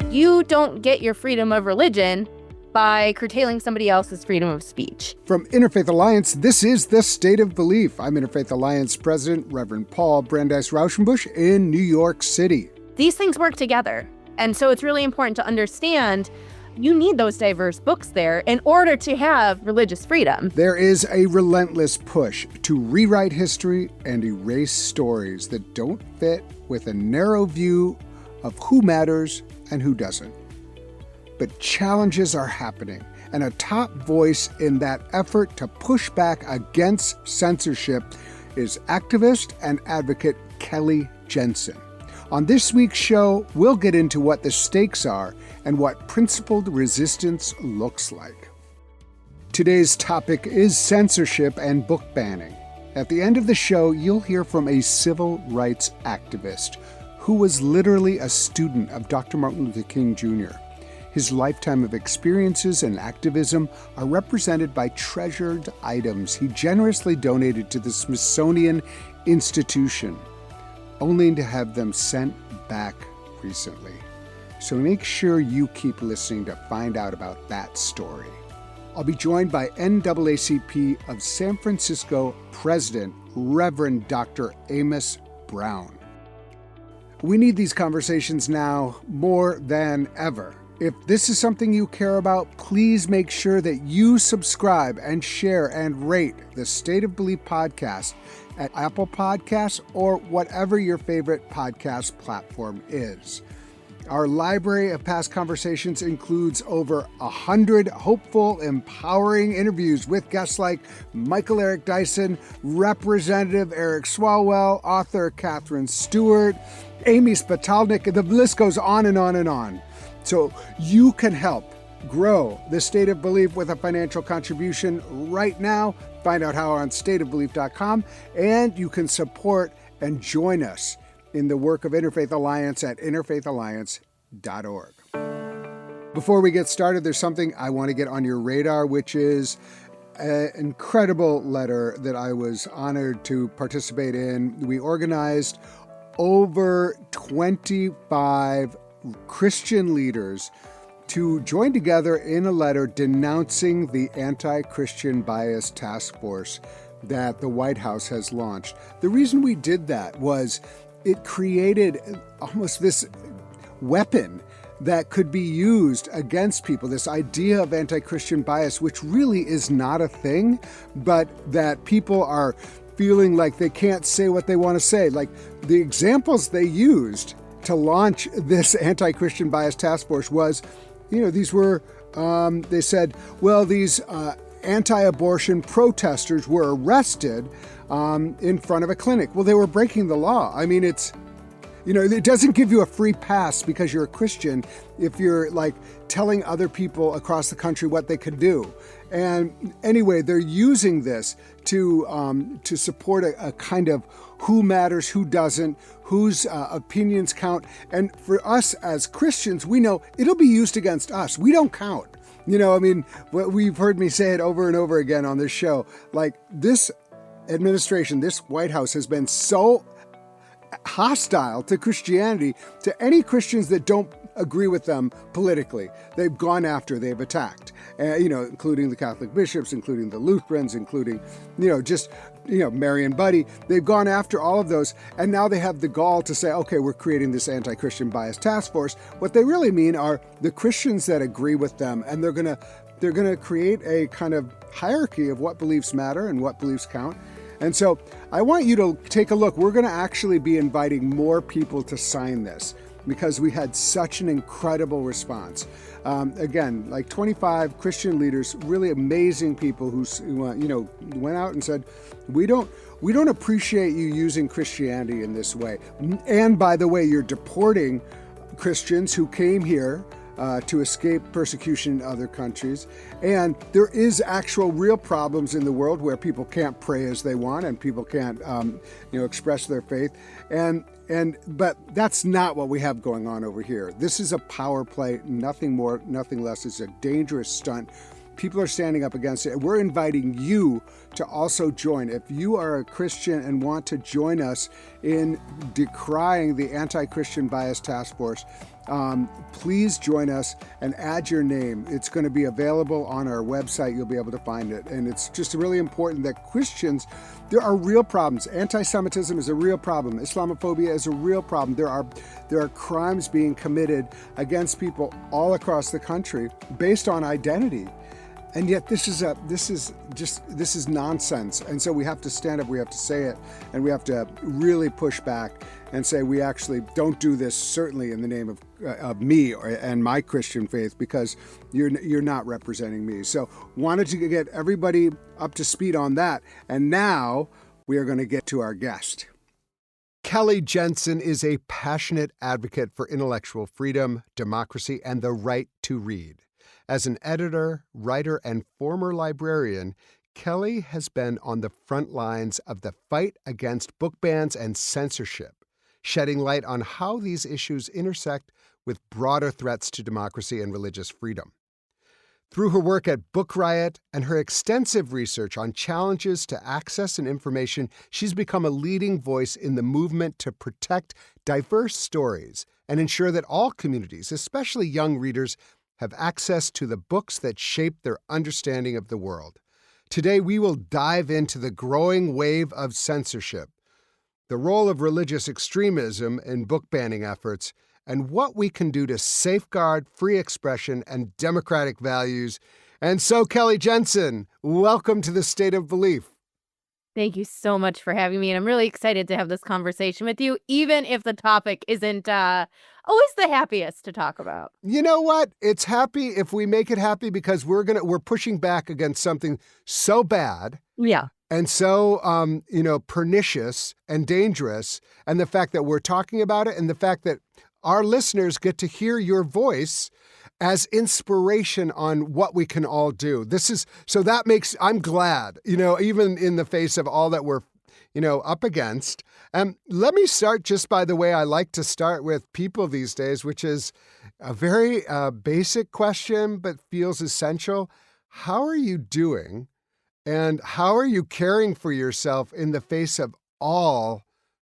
You don't get your freedom of religion by curtailing somebody else's freedom of speech. From Interfaith Alliance, this is The State of Belief. I'm Interfaith Alliance President Reverend Paul Brandeis Rauschenbusch in New York City. These things work together. And so it's really important to understand you need those diverse books there in order to have religious freedom. There is a relentless push to rewrite history and erase stories that don't fit with a narrow view of who matters and who doesn't. But challenges are happening, and a top voice in that effort to push back against censorship is activist and advocate Kelly Jensen. On this week's show, we'll get into what the stakes are and what principled resistance looks like. Today's topic is censorship and book banning. At the end of the show, you'll hear from a civil rights activist who was literally a student of Dr. Martin Luther King Jr. His lifetime of experiences and activism are represented by treasured items he generously donated to the Smithsonian Institution, only to have them sent back recently. So make sure you keep listening to find out about that story. I'll be joined by NAACP of San Francisco President Reverend Dr. Amos Brown. We need these conversations now more than ever. If this is something you care about, please make sure that you subscribe and share and rate the State of Belief podcast at Apple Podcasts or whatever your favorite podcast platform is. Our library of past conversations includes over 100 hopeful, empowering interviews with guests like Michael Eric Dyson, Representative Eric Swalwell, author Catherine Stewart, Amy Spatalnik, the list goes on and on and on. So you can help grow the State of Belief with a financial contribution right now. Find out how on stateofbelief.com, and you can support and join us in the work of Interfaith Alliance at interfaithalliance.org. Before we get started, there's something I want to get on your radar, which is an incredible letter that I was honored to participate in. We organized over 25 Christian leaders to join together in a letter denouncing the anti-Christian bias task force that the White House has launched. The reason we did that was it created almost this weapon that could be used against people, this idea of anti-Christian bias, which really is not a thing, but that people are feeling like they can't say what they want to say. Like the examples they used to launch this anti-Christian bias task force was, these were, they said, well, these anti-abortion protesters were arrested in front of a clinic. Well, they were breaking the law. I mean, it doesn't give you a free pass because you're a Christian if you're like telling other people across the country what they could do. And anyway, they're using this to support a kind of who matters, who doesn't, whose opinions count. And for us as Christians, we know it'll be used against us. We don't count. We've heard me say it over and over again on this show. Like this administration, this White House has been so hostile to Christianity, to any Christians that don't agree with them politically. They've gone after, they've attacked, including the Catholic bishops, including the Lutherans, including, Mary and Buddy. They've gone after all of those. And now they have the gall to say, okay, we're creating this anti-Christian bias task force. What they really mean are the Christians that agree with them. And they're going to create a kind of hierarchy of what beliefs matter and what beliefs count. And so I want you to take a look. We're going to actually be inviting more people to sign this because we had such an incredible response. Again, like 25 Christian leaders, really amazing people who went out and said, we don't appreciate you using Christianity in this way. And by the way, you're deporting Christians who came here to escape persecution in other countries. And there is actual real problems in the world where people can't pray as they want and people can't, express their faith. But that's not what we have going on over here. This is a power play, nothing more, nothing less. It's a dangerous stunt. People are standing up against it. We're inviting you to also join. If you are a Christian and want to join us in decrying the anti-Christian bias task force, Please join us and add your name. It's going to be available on our website. You'll be able to find it. And it's just really important that Christians, there are real problems. Anti-Semitism is a real problem. Islamophobia is a real problem. There are crimes being committed against people all across the country based on identity. And yet this is nonsense. And so we have to stand up, we have to say it, and we have to really push back and say we actually don't do this, certainly in the name of me and my Christian faith, because you're not representing me. So wanted to get everybody up to speed on that. And now we are going to get to our guest. Kelly Jensen is a passionate advocate for intellectual freedom, democracy, and the right to read. As an editor, writer, and former librarian, Kelly has been on the front lines of the fight against book bans and censorship, shedding light on how these issues intersect with broader threats to democracy and religious freedom. Through her work at Book Riot and her extensive research on challenges to access and information, she's become a leading voice in the movement to protect diverse stories and ensure that all communities, especially young readers, have access to the books that shape their understanding of the world. Today, we will dive into the growing wave of censorship, the role of religious extremism in book banning efforts, and what we can do to safeguard free expression and democratic values. And so, Kelly Jensen, welcome to the State of Belief. Thank you so much for having me. And I'm really excited to have this conversation with you, even if the topic isn't always the happiest to talk about. You know what? It's happy if we make it happy, because we're pushing back against something so bad. Yeah. And so, pernicious and dangerous. And the fact that we're talking about it, and the fact that our listeners get to hear your voice as inspiration on what we can all do. I'm glad, even in the face of all that we're, up against. Let me start just by the way I like to start with people these days, which is a very basic question, but feels essential. How are you doing? And how are you caring for yourself in the face of all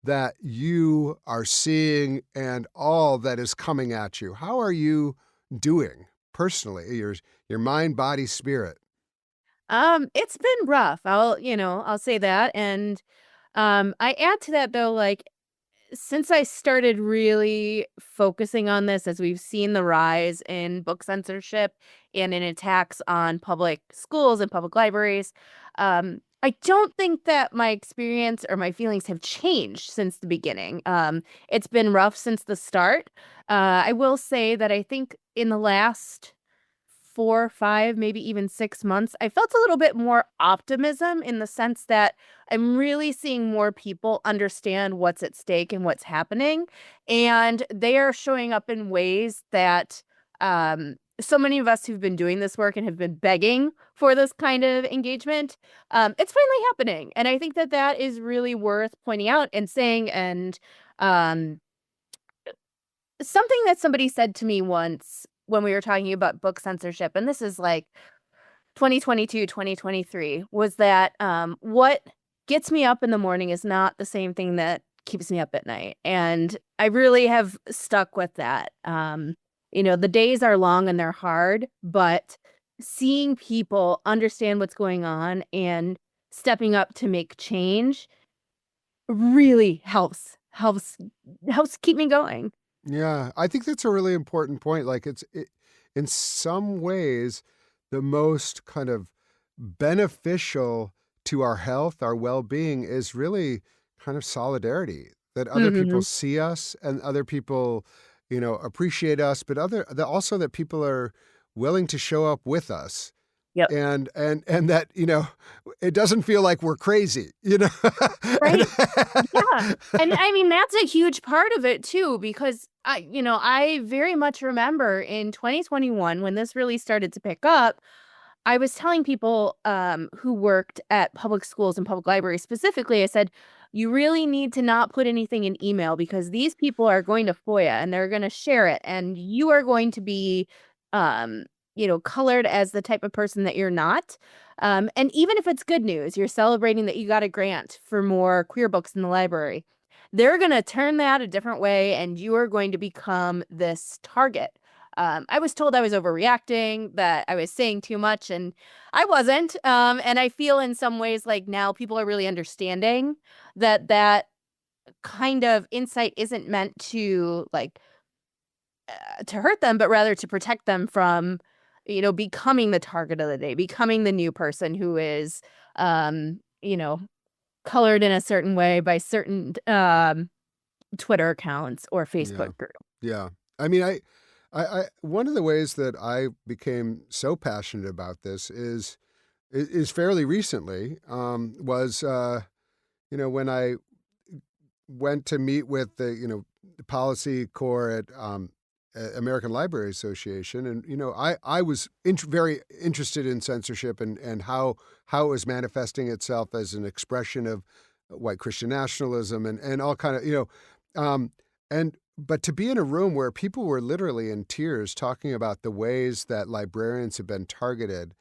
that you are seeing and all that is coming at you? How are you doing personally, your mind, body, spirit? It's been rough. I'll say that. And I add to that though, like, since I started really focusing on this, as we've seen the rise in book censorship and in attacks on public schools and public libraries, I don't think that my experience or my feelings have changed since the beginning. It's been rough since the start. I will say that I think in the last 4, 5, maybe even 6 months, I felt a little bit more optimism, in the sense that I'm really seeing more people understand what's at stake and what's happening. And they are showing up in ways that so many of us who've been doing this work and have been begging for this kind of engagement, it's finally happening. And I think that that is really worth pointing out and saying. And something that somebody said to me once when we were talking about book censorship, and this is like 2022, 2023, was that what gets me up in the morning is not the same thing that keeps me up at night. And I really have stuck with that. The days are long and they're hard, but seeing people understand what's going on and stepping up to make change really helps keep me going. Yeah, I think that's a really important point. Like in some ways, the most kind of beneficial to our health, our well-being, is really kind of solidarity, that other people see us and other people, appreciate us, but also that people are willing to show up with us. Yep. And that, it doesn't feel like we're crazy, Right. Yeah. And I mean, that's a huge part of it too, because I very much remember in 2021, when this really started to pick up, I was telling people who worked at public schools and public libraries specifically, I said, you really need to not put anything in email, because these people are going to FOIA and they're going to share it, and you are going to be colored as the type of person that you're not. And even if it's good news, you're celebrating that you got a grant for more queer books in the library. they're going to turn that a different way, and you are going to become this target. I was told I was overreacting, that I was saying too much, and I wasn't. And I feel in some ways like now people are really understanding that kind of insight isn't meant to to hurt them, but rather to protect them from, becoming the target of the day, becoming the new person who is, you know, colored in a certain way by certain Twitter accounts or Yeah. Facebook groups. Yeah. I mean, one of the ways that I became so passionate about this is fairly recently, was, when I went to meet with the policy core at American Library Association, and I was very interested in censorship and how it was manifesting itself as an expression of white Christian nationalism and all kind of and but to be in a room where people were literally in tears talking about the ways that librarians have been targeted,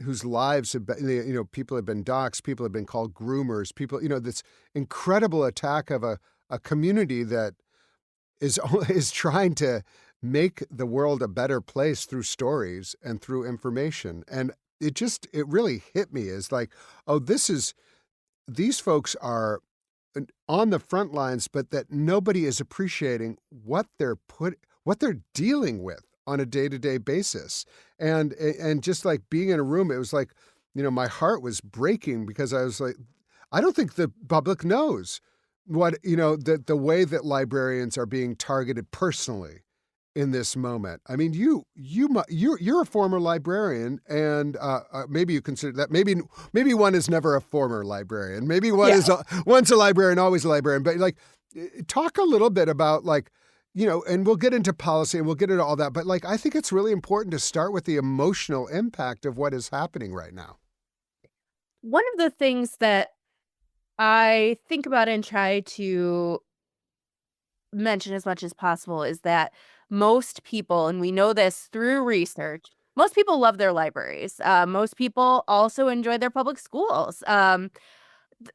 whose lives have been, people have been doxxed, people have been called groomers, people, this incredible attack of a community that is trying to make the world a better place through stories and through information. And it really hit me as like, oh, these folks are on the front lines, but that nobody is appreciating what they're dealing with on a day-to-day basis. And just like being in a room, it was like, my heart was breaking because I was like, I don't think the public knows what, the way that librarians are being targeted personally in this moment. I mean, you're a former librarian, and maybe you consider that. Maybe one is never a former librarian. Maybe one's a librarian, always a librarian. But talk a little bit about and we'll get into policy and we'll get into all that. But I think it's really important to start with the emotional impact of what is happening right now. One of the things that I think about and try to mention as much as possible is that most people, and we know this through research, most people love their libraries. Most people also enjoy their public schools.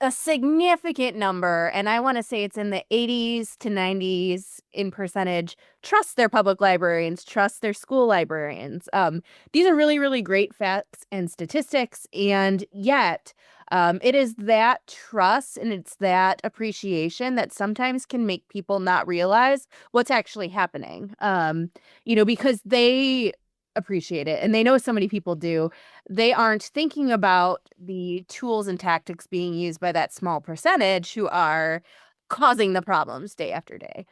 A significant number, and I want to say it's in the 80s to 90s in percentage, trust their public librarians, trust their school librarians. These are really, really great facts and statistics, and yet it is that trust and it's that appreciation that sometimes can make people not realize what's actually happening. Because they appreciate it and they know so many people do. They aren't thinking about the tools and tactics being used by that small percentage who are causing the problems day after day.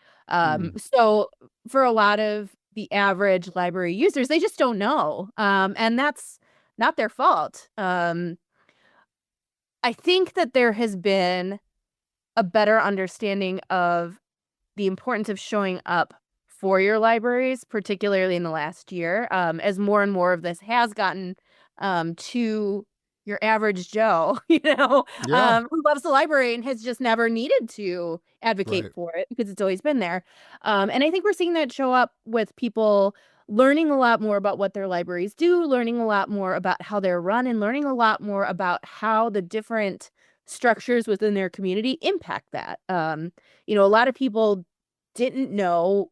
So for a lot of the average library users, they just don't know. And that's not their fault. I think that there has been a better understanding of the importance of showing up for your libraries, particularly in the last year, as more and more of this has gotten to your average Joe, Yeah. who loves the library and has just never needed to advocate Right. for it because it's always been there. And I think we're seeing that show up with people learning a lot more about what their libraries do, learning a lot more about how they're run, and learning a lot more about how the different structures within their community impact that. A lot of people didn't know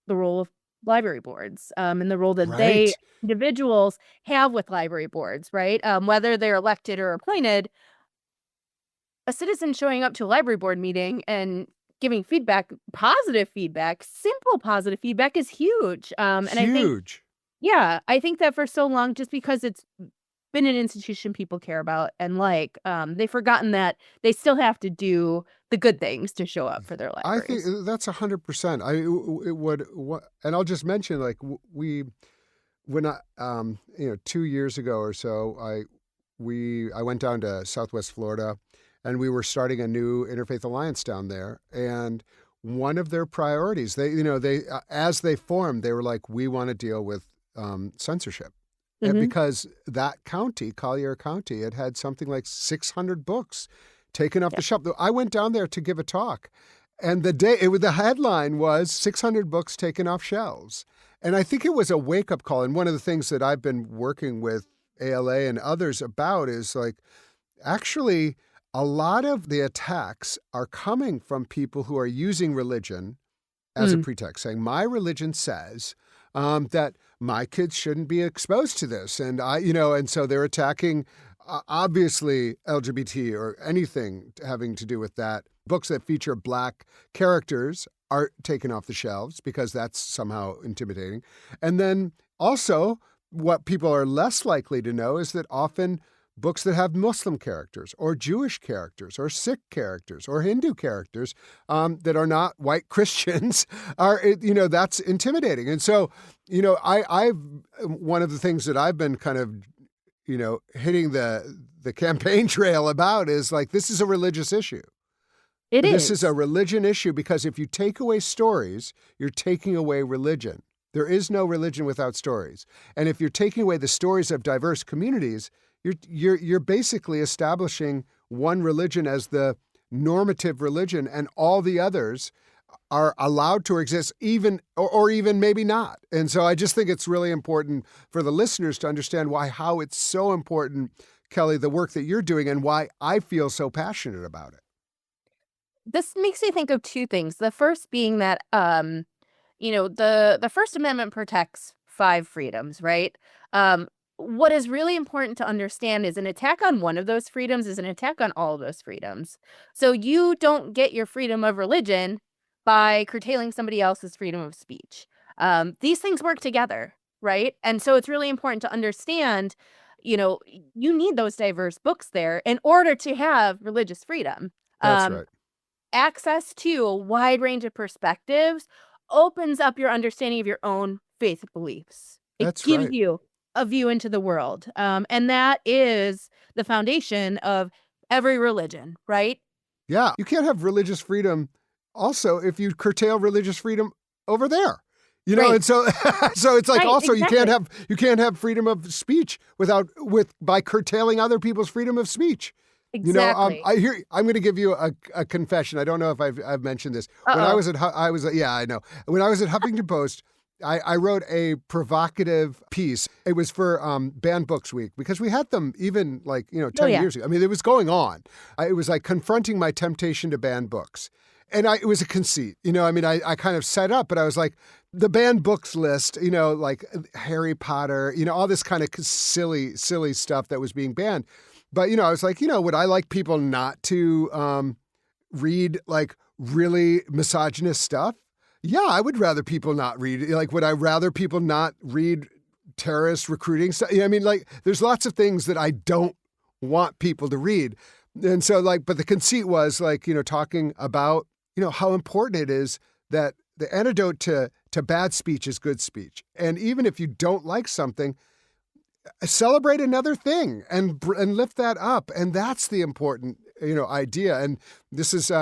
the role of library boards, and the role that they Right. individuals have with library boards, right? Whether they're elected or appointed, a citizen showing up to a library board meeting and giving feedback, positive feedback, simple positive feedback is huge. And I think, Huge. I think that for so long, just because it's been an institution people care about and they've forgotten that they still have to do the good things to show up for their I think libraries. that's 100%. It would, and I'll just mention, when 2 years ago or so, I went down to Southwest Florida, and we were starting a new Interfaith Alliance down there. And one of their priorities, as they formed, they were like, we want to deal with censorship. And Mhm. because that county, Collier County, it had something like 600 books taken off Yeah. the shelf. I went down there to give a talk, and the headline was 600 books taken off shelves. And I think it was a wake-up call. And one of the things that I've been working with ALA and others about is actually, a lot of the attacks are coming from people who are using religion as a Mm. pretext, saying, my religion says that my kids shouldn't be exposed to this. And and so they're attacking obviously LGBT or anything having to do with that. Books that feature Black characters are taken off the shelves because that's somehow intimidating. And then also, what people are less likely to know is that often books that have Muslim characters or Jewish characters or Sikh characters or Hindu characters that are not white Christians that's intimidating. And so, I've one of the things that I've been kind of, hitting the campaign trail about is like, this is a religious issue. This is a religion issue because if you take away stories, you're taking away religion. There is no religion without stories. And if you're taking away the stories of diverse communities, you're basically establishing one religion as the normative religion, and all the others are allowed to exist, even or even maybe not. And so I just think it's really important for the listeners to understand how it's so important, Kelly, the work that you're doing, and why I feel so passionate about it. This makes me think of two things. The first being that the First Amendment protects 5 freedoms, right? What is really important to understand is an attack on one of those freedoms is an attack on all of those freedoms. So you don't get your freedom of religion by curtailing somebody else's freedom of speech. These things work together, right? And so it's really important to understand, you need those diverse books there in order to have religious freedom. That's right. Access to a wide range of perspectives opens up your understanding of your own faith beliefs. It That's gives right. you a view into the world. And that is the foundation of every religion, right? Yeah. You can't have religious freedom also if you curtail religious freedom over there. Right. And so it's like Right, also exactly. you can't have freedom of speech by curtailing other people's freedom of speech. Exactly. I'm going to give you a confession. I don't know if I've mentioned this. When I Uh-oh. was I know. When I was at Huffington Post, I wrote a provocative piece. It was for Banned Books Week because we had them even 10 Oh, yeah. years ago. I mean, it was going on. It was like confronting my temptation to ban books. And it was a conceit, I kind of set up, but I was like, the banned books list, like Harry Potter, all this kind of silly stuff that was being banned. But, I was like, would I like people not to read like really misogynist stuff? Yeah, I would rather people not read. Like, would I rather people not read terrorist recruiting stuff? There's lots of things that I don't want people to read. And so but the conceit was talking about, how important it is that the antidote to bad speech is good speech. And even if you don't like something, celebrate another thing and lift that up. And that's the important, idea. And this is,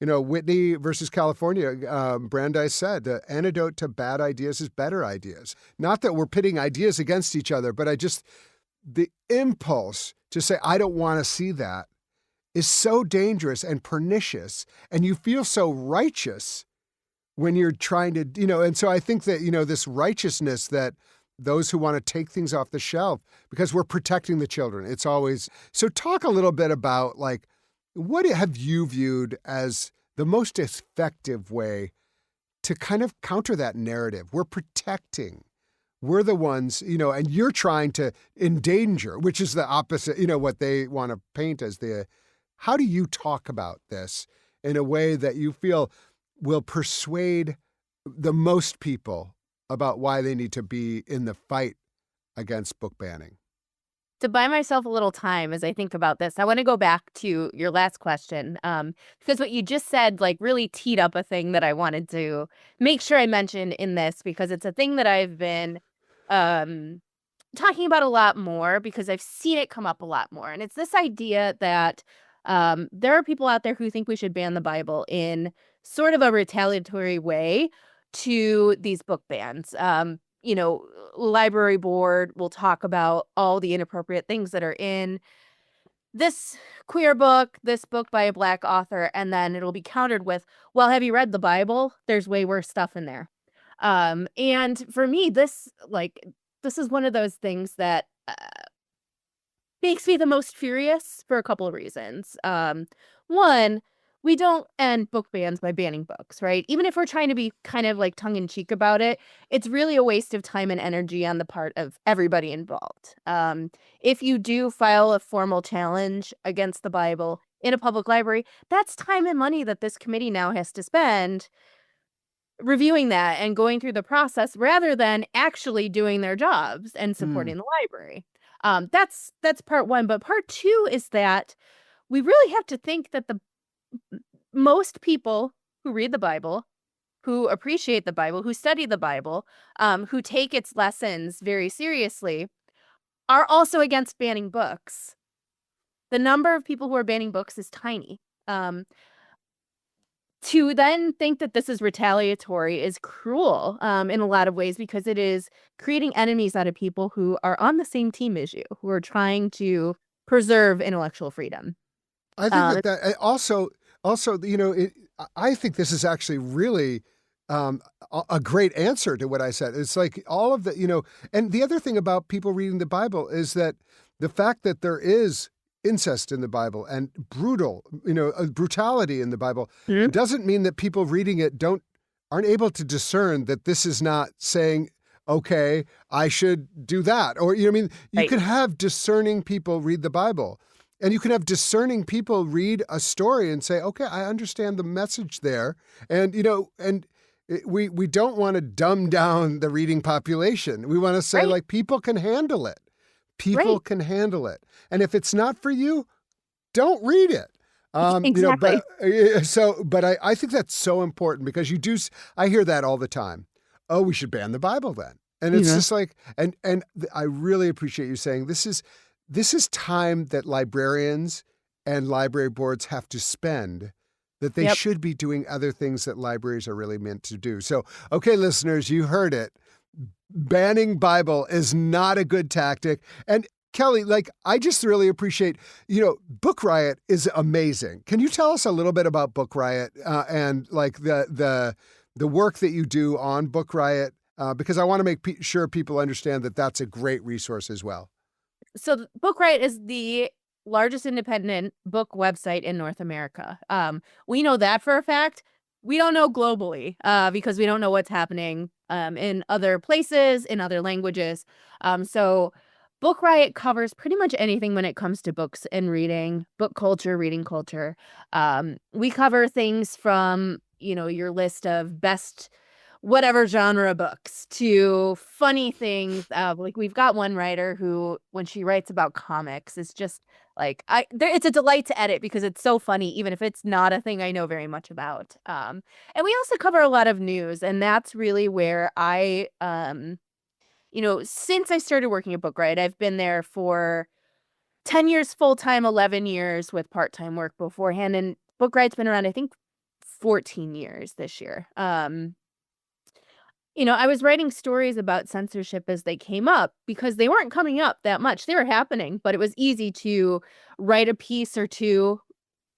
Whitney versus California. Brandeis said the antidote to bad ideas is better ideas. Not that we're pitting ideas against each other, but the impulse to say, I don't want to see that is so dangerous and pernicious. And you feel so righteous when you're trying to, and so I think that, this righteousness that those who want to take things off the shelf, because we're protecting the children. It's always, so talk a little bit about what have you viewed as the most effective way to kind of counter that narrative? We're protecting. We're the ones, and you're trying to endanger, which is the opposite, what they want to paint as how do you talk about this in a way that you feel will persuade the most people about why they need to be in the fight against book banning? To buy myself a little time as I think about this, I want to go back to your last question, because what you just said really teed up a thing that I wanted to make sure I mentioned in this, because it's a thing that I've been talking about a lot more because I've seen it come up a lot more. And it's this idea that there are people out there who think we should ban the Bible in sort of a retaliatory way to these book bans. Library board will talk about all the inappropriate things that are in this queer book, this book by a Black author, and then it'll be countered with, well, have you read the Bible? There's way worse stuff in there. And for me, this is one of those things that makes me the most furious for a couple of reasons. One, we don't end book bans by banning books, right? Even if we're trying to be kind of like tongue in cheek about it, it's really a waste of time and energy on the part of everybody involved. If you do file a formal challenge against the Bible in a public library, that's time and money that this committee now has to spend reviewing that and going through the process rather than actually doing their jobs and Mm. supporting the library. That's part one. But part two is that we really have to think that the most people who read the Bible, who appreciate the Bible, who study the Bible, who take its lessons very seriously, are also against banning books. The number of people who are banning books is tiny. To then think that this is retaliatory is cruel, in a lot of ways because it is creating enemies out of people who are on the same team as you, who are trying to preserve intellectual freedom. I think Um, that also, I think this is actually really a great answer to what I said. It's like all of the, and the other thing about people reading the Bible is that the fact that there is incest in the Bible and brutality in the Bible Mhm. doesn't mean that people reading it aren't able to discern that this is not saying, okay, I should do that. Or, I mean, you Right. could have discerning people read the Bible. And you can have discerning people read a story and say, okay, I understand the message there. And, we don't want to dumb down the reading population. We want to say, Right. like, people can handle it. People Right. can handle it. And if it's not for you, don't read it. Exactly. But I think that's so important because I hear that all the time. Oh, we should ban the Bible then. And it's Yeah. just like, and I really appreciate you saying this is time that librarians and library boards have to spend that they Yep. should be doing other things that libraries are really meant to do. So, okay, listeners, you heard it. Banning Bible is not a good tactic. And Kelly, like, I just really appreciate, Book Riot is amazing. Can you tell us a little bit about Book Riot and like the work that you do on Book Riot? Because I want to make sure people understand that that's a great resource as well. So Book Riot is the largest independent book website in North America. We know that for a fact. We don't know globally because we don't know what's happening in other places, in other languages. So Book Riot covers pretty much anything when it comes to books and reading, book culture, reading culture. We cover things from, your list of best whatever genre books to funny things. Like we've got one writer who, when she writes about comics, is just like it's a delight to edit because it's so funny, even if it's not a thing I know very much about. And we also cover a lot of news, and that's really where since I started working at Book Riot, I've been there for 10 years full time, 11 years with part time work beforehand, and Book Riot's been around, I think, 14 years this year. I was writing stories about censorship as they came up because they weren't coming up that much. They were happening, but it was easy to write a piece or two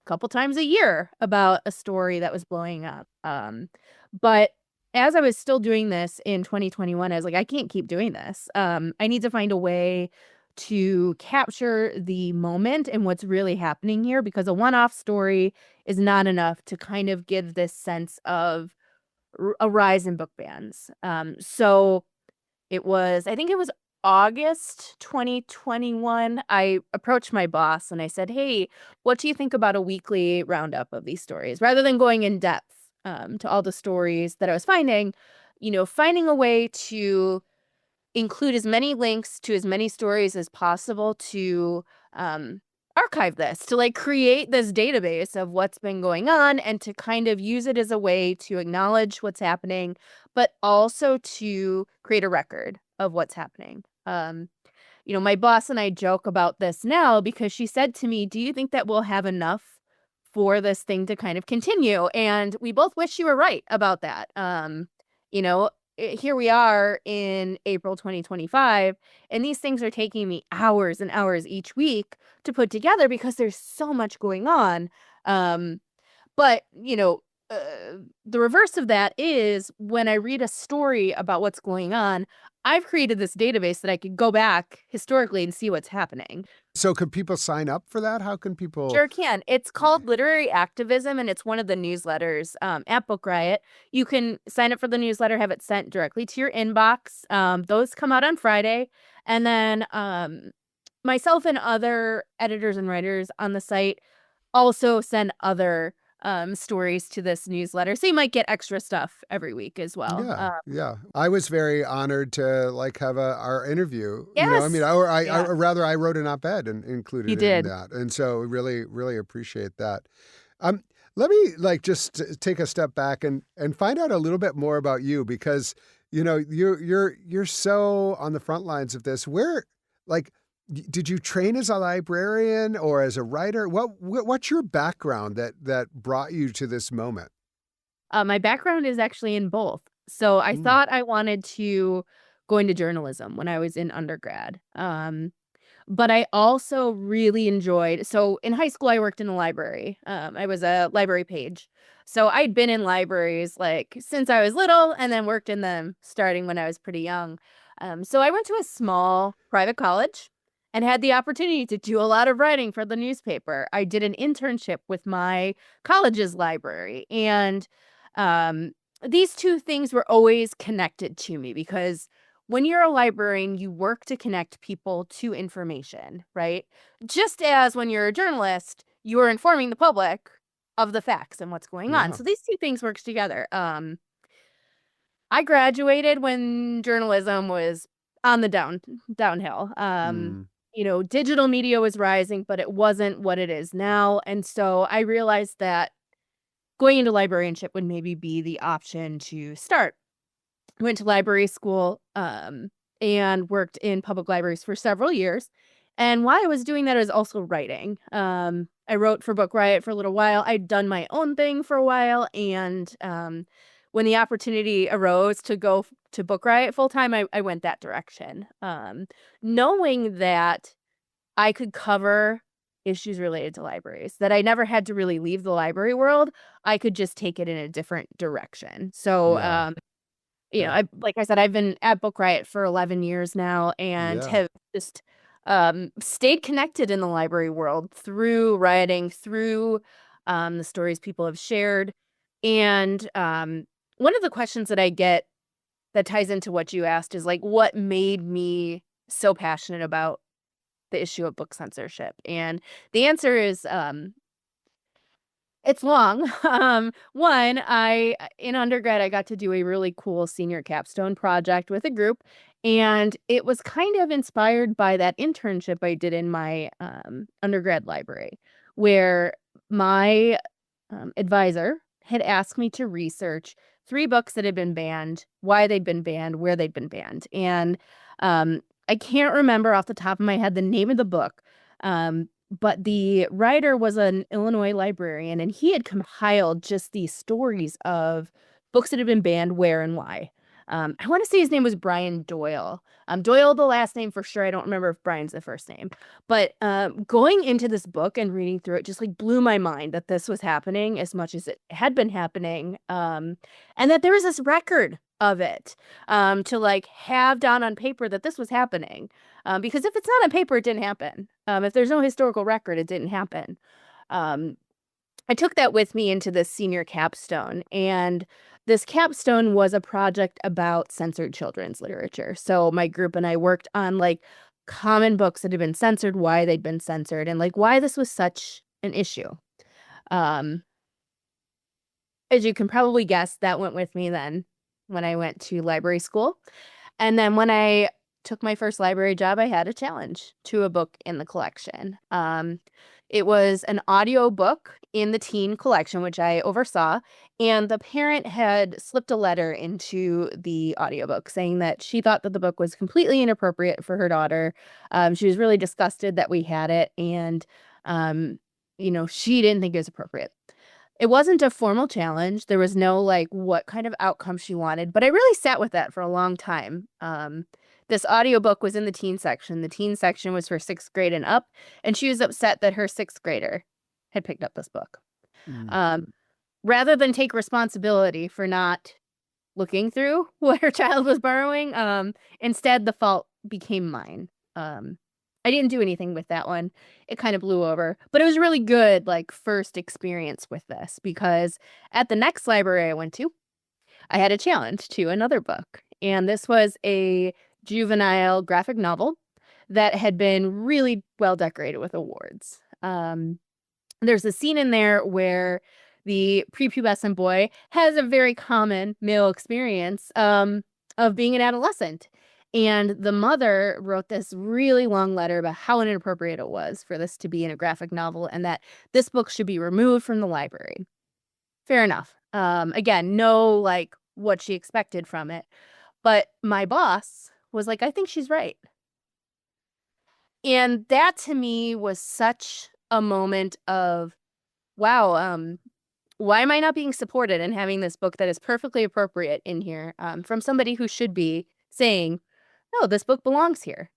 a couple times a year about a story that was blowing up. But as I was still doing this in 2021, I was like, I can't keep doing this. I need to find a way to capture the moment and what's really happening here because a one-off story is not enough to kind of give this sense of a rise in book bans. So I think it was August 2021. I approached my boss and I said, hey, what do you think about a weekly roundup of these stories? Rather than going in depth to all the stories that I was finding, finding a way to include as many links to as many stories as possible to archive this, to like create this database of what's been going on and to kind of use it as a way to acknowledge what's happening, but also to create a record of what's happening. My boss and I joke about this now because she said to me, do you think that we'll have enough for this thing to kind of continue? And we both wish you were right about that. You know, Here we are in April 2025, and these things are taking me hours and hours each week to put together because there's so much going on. But the reverse of that is when I read a story about what's going on, I've created this database that I could go back historically and see what's happening. So could people sign up for that? How can people? Sure can. It's called Literary Activism, and it's one of the newsletters at Book Riot. You can sign up for the newsletter, have it sent directly to your inbox. Those come out on Friday. And then myself and other editors and writers on the site also send other stories to this newsletter. So you might get extra stuff every week as well. Yeah, yeah. I was very honored to have our interview. Yes. I mean, or rather, I wrote an op-ed and included You it did. in that, and so really, really appreciate that. Let me just take a step back and find out a little bit more about you, because you're so on the front lines of this. Where, did you train as a librarian or as a writer? What's your background that brought you to this moment? My background is actually in both. So I thought I wanted to go into journalism when I was in undergrad. But I also really enjoyed, so in high school, I worked in a library. I was a library page. So I'd been in libraries since I was little, and then worked in them starting when I was pretty young. So I went to a small private college and had the opportunity to do a lot of writing for the newspaper. I did an internship with my college's library, and these two things were always connected to me, because when you're a librarian, you work to connect people to information, right? Just as when you're a journalist, you are informing the public of the facts and what's going on. Yeah. So these two things work together. I graduated when journalism was on the downhill. Digital media was rising, but it wasn't what it is now. And so I realized that going into librarianship would maybe be the option to start. Went to library school and worked in public libraries for several years. And while I was doing that, I was also writing. I wrote for Book Riot for a little while. I'd done my own thing for a while. And when the opportunity arose to go to Book Riot full time, I went that direction. Knowing that I could cover issues related to libraries, that I never had to really leave the library world. I could just take it in a different direction. So, Yeah. like I said, I've been at Book Riot for 11 years now, and Yeah. have just stayed connected in the library world through writing, through the stories people have shared. And one of the questions that I get that ties into what you asked is what made me so passionate about the issue of book censorship? And the answer is it's long. One, in undergrad, I got to do a really cool senior capstone project with a group, and it was kind of inspired by that internship I did in my undergrad library, where my advisor had asked me to research 3 books that had been banned, why they'd been banned, where they'd been banned. And I can't remember off the top of my head the name of the book, but the writer was an Illinois librarian, and he had compiled just these stories of books that had been banned, where and why. I want to say his name was Brian Doyle. Doyle, the last name for sure. I don't remember if Brian's the first name. But going into this book and reading through it just blew my mind that this was happening as much as it had been happening, and that there was this record of it, to have down on paper that this was happening. Because if it's not on paper, it didn't happen. If there's no historical record, it didn't happen. I took that with me into this senior capstone, and this capstone was a project about censored children's literature. So my group and I worked on common books that had been censored, why they'd been censored, and why this was such an issue. As you can probably guess, that went with me then when I went to library school. And then when I took my first library job, I had a challenge to a book in the collection. It was an audio book in the teen collection, which I oversaw, and the parent had slipped a letter into the audiobook saying that she thought that the book was completely inappropriate for her daughter. She was really disgusted that we had it, and she didn't think it was appropriate. It wasn't a formal challenge. There was no what kind of outcome she wanted, but I really sat with that for a long time. This audiobook was in the teen section. The teen section was for 6th grade and up, and she was upset that her 6th grader had picked up this book. Mm. rather than take responsibility for not looking through what her child was borrowing, instead the fault became mine. I didn't do anything with that one. It kind of blew over, but it was really good, like, first experience with this because at the next library I went to, I had a challenge to another book, and this was a juvenile graphic novel that had been really well decorated with awards. There's a scene in there where the prepubescent boy has a very common male experience, of being an adolescent, and the mother wrote this really long letter about how inappropriate it was for this to be in a graphic novel and that this book should be removed from the library. Fair enough. Again, no, like, what she expected from it, but my boss was like, "I think she's right." And that to me was such a moment of, wow, why am I not being supported in having this book that is perfectly appropriate in here, from somebody who should be saying, "No, this book belongs here."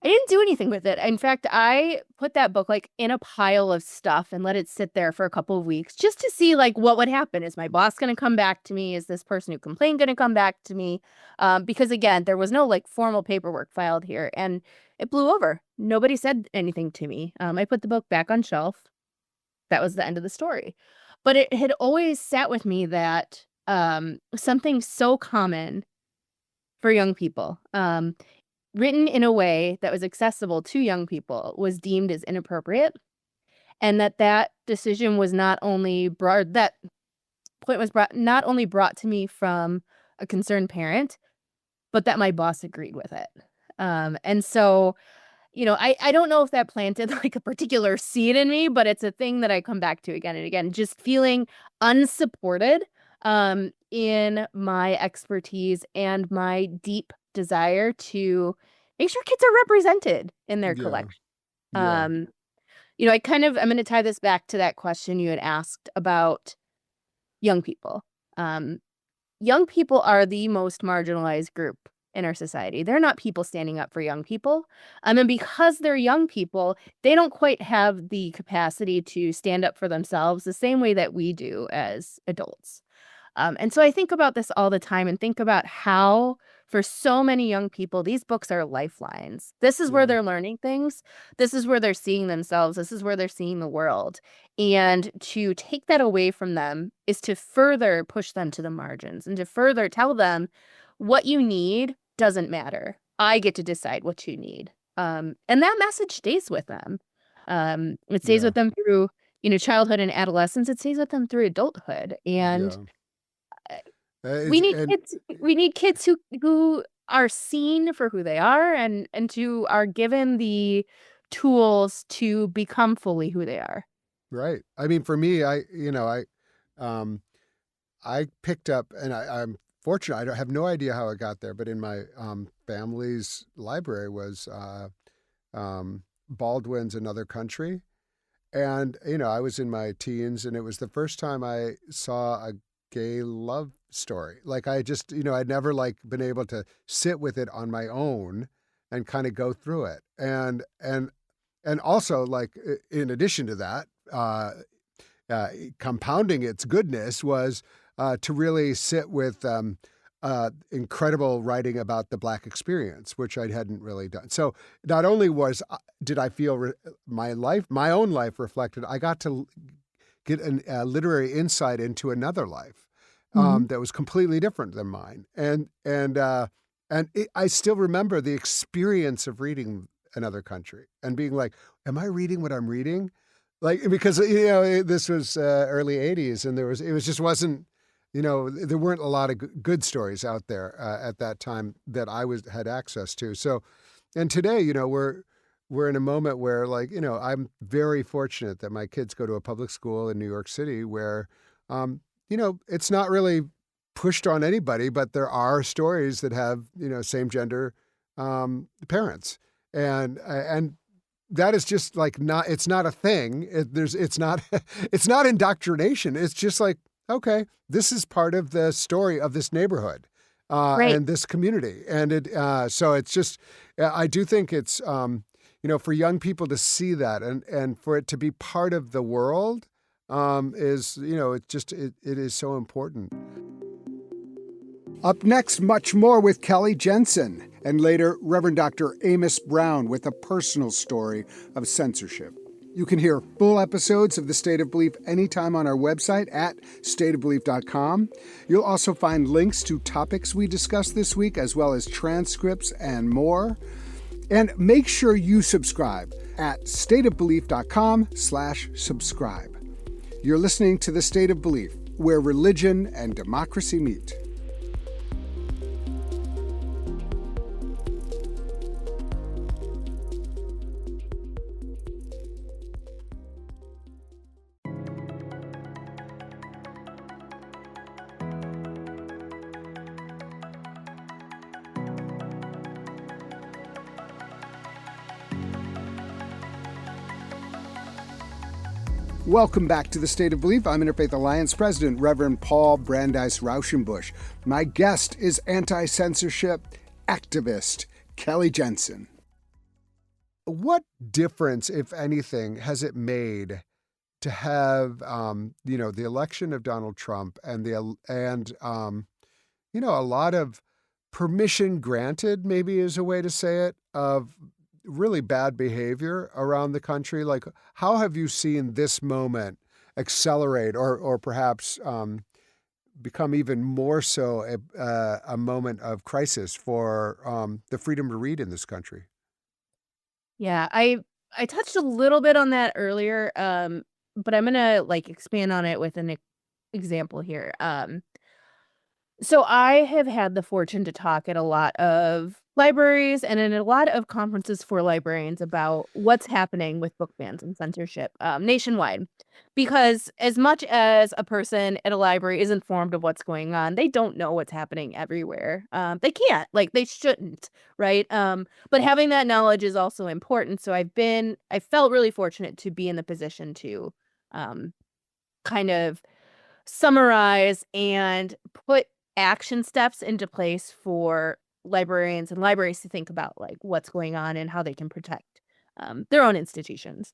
I didn't do anything with it. In fact, I put that book, like, in a pile of stuff and let it sit there for a couple of weeks just to see, like, what would happen. Is my boss gonna come back to me? Is this person who complained gonna come back to me? Because, again, there was no, like, formal paperwork filed here, and it blew over. Nobody said anything to me. I put the book back on shelf. That was the end of the story. But it had always sat with me that, something so common for young people, written in a way that was accessible to young people was deemed as inappropriate, and that decision was not only brought that point was brought not only brought to me from a concerned parent, but that my boss agreed with it. And so, I don't know if that planted, like, a particular seed in me, but it's a thing that I come back to again and again, just feeling unsupported, in my expertise and my deep desire to make sure kids are represented in their Yeah. collection. Yeah. Um, I'm gonna tie this back to that question you had asked about young people. Um, Young people are the most marginalized group in our society. They're not people standing up for young people. And because they're young people, they don't quite have the capacity to stand up for themselves the same way that we do as adults. And so I think about this all the time and think about how, for so many young people, these books are lifelines. This is where Yeah. they're learning things. This is where they're seeing themselves. This is where they're seeing the world. And to take that away from them is to further push them to the margins and to further tell them what you need doesn't matter. I get to decide what you need. And that message stays with them. It stays Yeah. with them through, childhood and adolescence. It stays with them through adulthood. And Yeah. uh, It's we need and kids we need kids who are seen for who they are and who are given the tools to become fully who they are. right. I mean, for me, um, I picked up, and I'm fortunate. I don't have no idea how it got there, but in my family's library was Baldwin's Another Country, and I was in my teens, and it was the first time I saw a gay love story. Like I just, I'd never like been able to sit with it on my own and kind of go through it, and also like in addition to that. Compounding its goodness was to really sit with incredible writing about the Black experience, which I hadn't really done. So not only did I feel my own life reflected, I got to get a literary insight into another life Mhm. that was completely different than mine, I still remember the experience of reading Another Country and being like, "Am I reading what I'm reading?" Like, because, this was early 80s and there weren't a lot of good stories out there at that time that I had access to. So, and today, we're in a moment where I'm very fortunate that my kids go to a public school in New York City where, it's not really pushed on anybody, but there are stories that have, same gender parents. And that is just like it's not a thing. It's not it's not indoctrination. It's just like, okay, this is part of the story of this neighborhood Right. and this community. And so it's just, I do think it's, for young people to see that and for it to be part of the world, is, it is so important. Up next, much more with Kelly Jensen, and later, Reverend Dr. Amos Brown with a personal story of censorship. You can hear full episodes of The State of Belief anytime on our website at stateofbelief.com. You'll also find links to topics we discussed this week, as well as transcripts and more. And make sure you subscribe at stateofbelief.com/subscribe. You're listening to The State of Belief, where religion and democracy meet. Welcome back to The State of Belief. I'm Interfaith Alliance President, Reverend Paul Brandeis Rauschenbusch. My guest is anti-censorship activist Kelly Jensen. What difference, if anything, has it made to have, the election of Donald Trump and a lot of permission granted, maybe is a way to say it, of really bad behavior around the country? Like, how have you seen this moment accelerate or perhaps become even more so a moment of crisis for the freedom to read in this country? Yeah, I touched a little bit on that earlier, but I'm gonna expand on it with an example here. So I have had the fortune to talk at a lot of libraries and in a lot of conferences for librarians about what's happening with book bans and censorship nationwide. Because as much as a person at a library is informed of what's going on, they don't know what's happening everywhere. They can't, they shouldn't, right? But having that knowledge is also important. So I felt really fortunate to be in the position to um, kind of summarize and put action steps into place for librarians and libraries to think about what's going on and how they can protect their own institutions.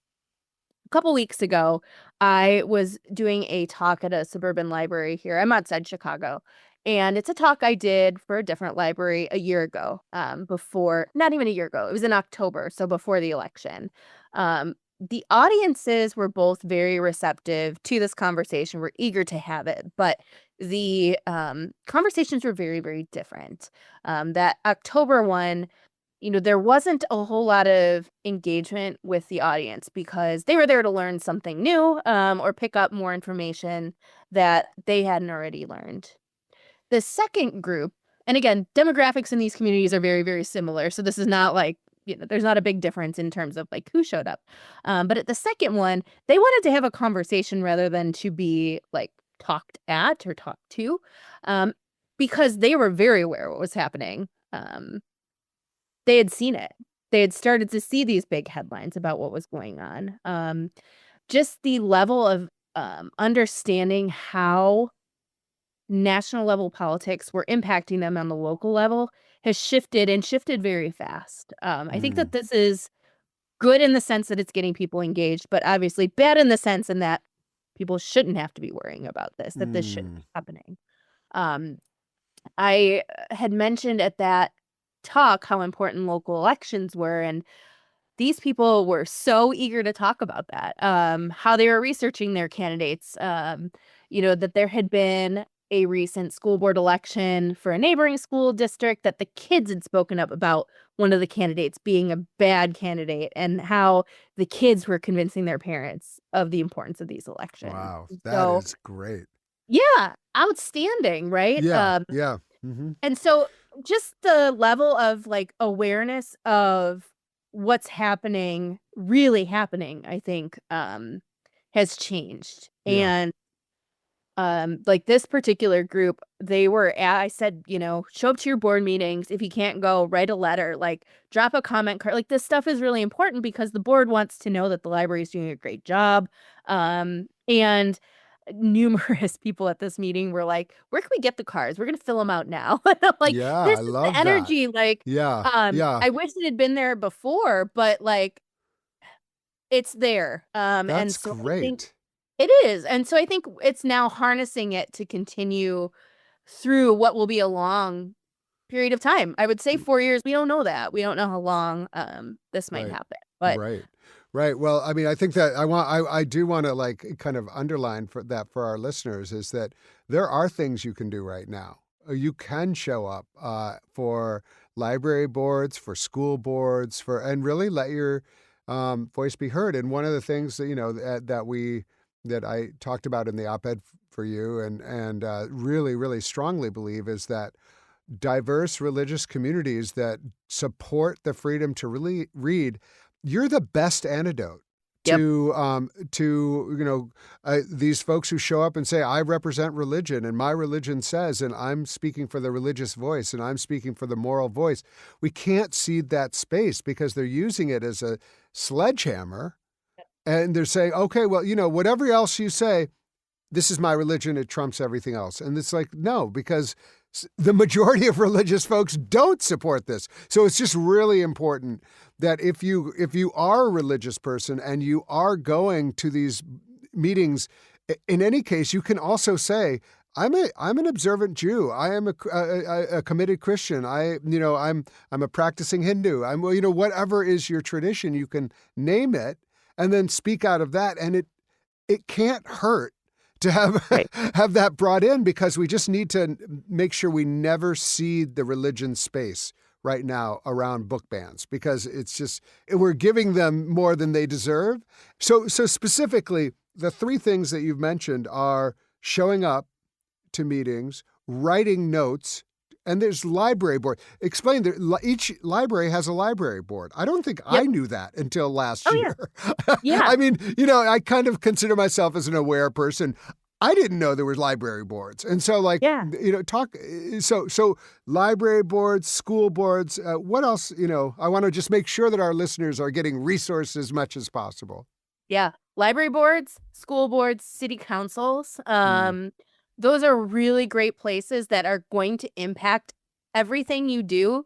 A couple weeks ago, I was doing a talk at a suburban library here. I'm outside Chicago. And it's a talk I did for a different library a year ago, not even a year ago. It was in October, so before the election. The audiences were both very receptive to this conversation, were eager to have it, but the conversations were very, very different. That October one, there wasn't a whole lot of engagement with the audience because they were there to learn something new or pick up more information that they hadn't already learned. The second group, and again, demographics in these communities are very, very similar. So this is not there's not a big difference in terms of who showed up. But at the second one, they wanted to have a conversation rather than to be talked at or talked to because they were very aware of what was happening. They had seen it. They had started to see these big headlines about what was going on. Just the level of understanding how national level politics were impacting them on the local level has shifted very fast. I think that this is good in the sense that it's getting people engaged, but obviously bad in the sense in that people shouldn't have to be worrying about this, that this shouldn't be happening. I had mentioned at that talk how important local elections were, and these people were so eager to talk about that, how they were researching their candidates, that there had been a recent school board election for a neighboring school district that the kids had spoken up about one of the candidates being a bad candidate and how the kids were convincing their parents of the importance of these elections. Wow, that is great. Yeah, outstanding, right? Yeah, yeah. Mm-hmm. And so just the level of awareness of what's happening, really happening, I think, has changed. Yeah. And this particular group, I said, show up to your board meetings. If you can't go, write a letter, drop a comment card. This stuff is really important because the board wants to know that the library is doing a great job. And numerous people at this meeting were like, where can we get the cards? We're going to fill them out now. And I'm Yeah, this I is love the energy. that. Yeah, yeah. I wish it had been there before, but it's there. And That's so I think great. It is. And so I think it's now harnessing it to continue through what will be a long period of time. I would say 4 years. We don't know that. We don't know how long this might Right. happen. But Right. Right. Well, I mean, I think that I do want to like kind of underline for that for our listeners is that there are things you can do right now. You can show up for library boards, for school boards, and really let your voice be heard. And one of the things that, that I talked about in the op-ed for you and really, really strongly believe is that diverse religious communities that support the freedom to really read, you're the best antidote yep. to these folks who show up and say, I represent religion and my religion says, and I'm speaking for the religious voice and I'm speaking for the moral voice. We can't cede that space because they're using it as a sledgehammer and they're saying, okay, well, whatever else you say, this is my religion, it trumps everything else. And it's like, no, because the majority of religious folks don't support this. So it's just really important that if you are a religious person and you are going to these meetings, in any case, you can also say, I'm an observant Jew. I am a committed Christian. I'm a practicing Hindu. I'm whatever is your tradition, you can name it and then speak out of that. And it can't hurt to have Right. have that brought in because we just need to make sure we never cede the religion space right now around book bans because it's just we're giving them more than they deserve. So specifically, the three things that you've mentioned are showing up to meetings, writing notes, and there's library board. Explain that each library has a library board. I don't think I Yep. knew that until last Oh, year. yeah. I mean, I kind of consider myself as an aware person. I didn't know there was library boards. And so Yeah. so library boards, school boards, what else, I want to just make sure that our listeners are getting resources as much as possible. Yeah. Library boards, school boards, city councils. Those are really great places that are going to impact everything you do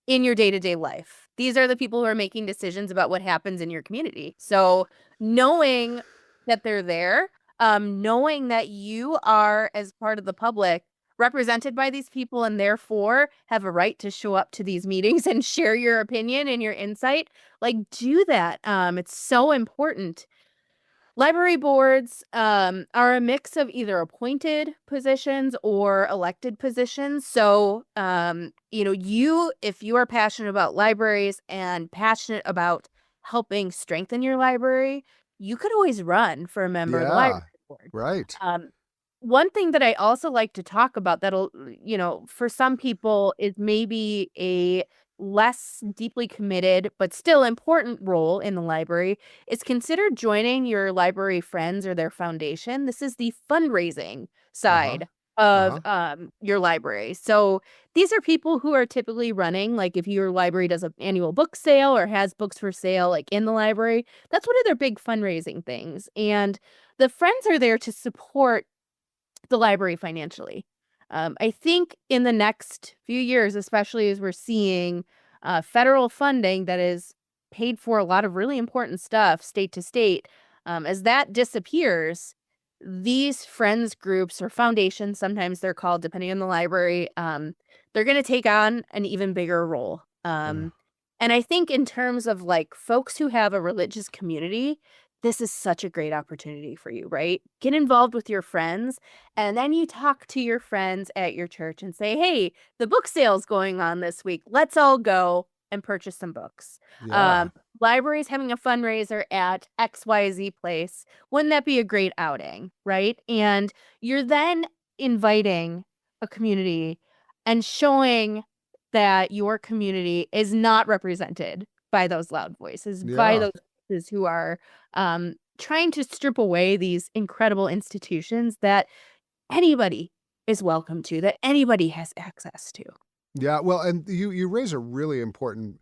in your day-to-day life. These are the people who are making decisions about what happens in your community. So knowing that they're there, knowing that you are, as part of the public, represented by these people and therefore have a right to show up to these meetings and share your opinion and your insight, do that. It's so important. Library boards are a mix of either appointed positions or elected positions. So, if you are passionate about libraries and passionate about helping strengthen your library, you could always run for a member of the Yeah, library board. right. One thing that I also like to talk about that'll, for some people is maybe a less deeply committed but still important role in the library is consider joining your library friends or their foundation. This is the fundraising Uh-huh. side of Uh-huh. your library. So these are people who are typically running, like if your library does an annual book sale or has books for sale, like in the library, that's one of their big fundraising things. And the friends are there to support the library financially. I think in the next few years, especially as we're seeing federal funding that is paid for a lot of really important stuff state to state, as that disappears, these friends groups or foundations, sometimes they're called depending on the library, they're going to take on an even bigger role. Yeah. And I think in terms of folks who have a religious community, this is such a great opportunity for you, right? Get involved with your friends, and then you talk to your friends at your church and say, hey, the book sale's going on this week. Let's all go and purchase some books. Yeah. Libraries having a fundraiser at XYZ place. Wouldn't that be a great outing, right? And you're then inviting a community and showing that your community is not represented by those loud voices, by Yeah. those voices who are trying to strip away these incredible institutions that anybody is welcome to, that anybody has access to. Yeah, well, and you raise a really important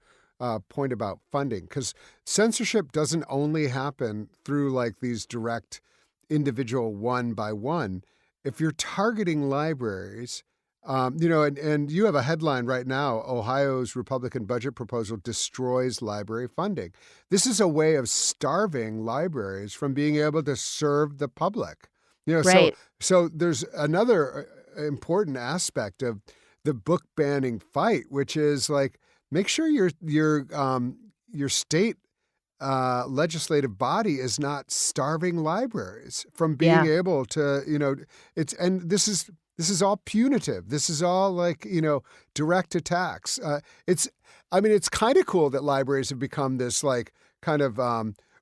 point about funding because censorship doesn't only happen through these direct individual one by one. If you're targeting libraries And you have a headline right now: Ohio's Republican budget proposal destroys library funding. This is a way of starving libraries from being able to serve the public. So Right. there's another important aspect of the book banning fight, which is like, make sure your state legislative body is not starving libraries from being Yeah. able to, this is all punitive. This is all like, direct attacks. It's kind of cool that libraries have become this like kind of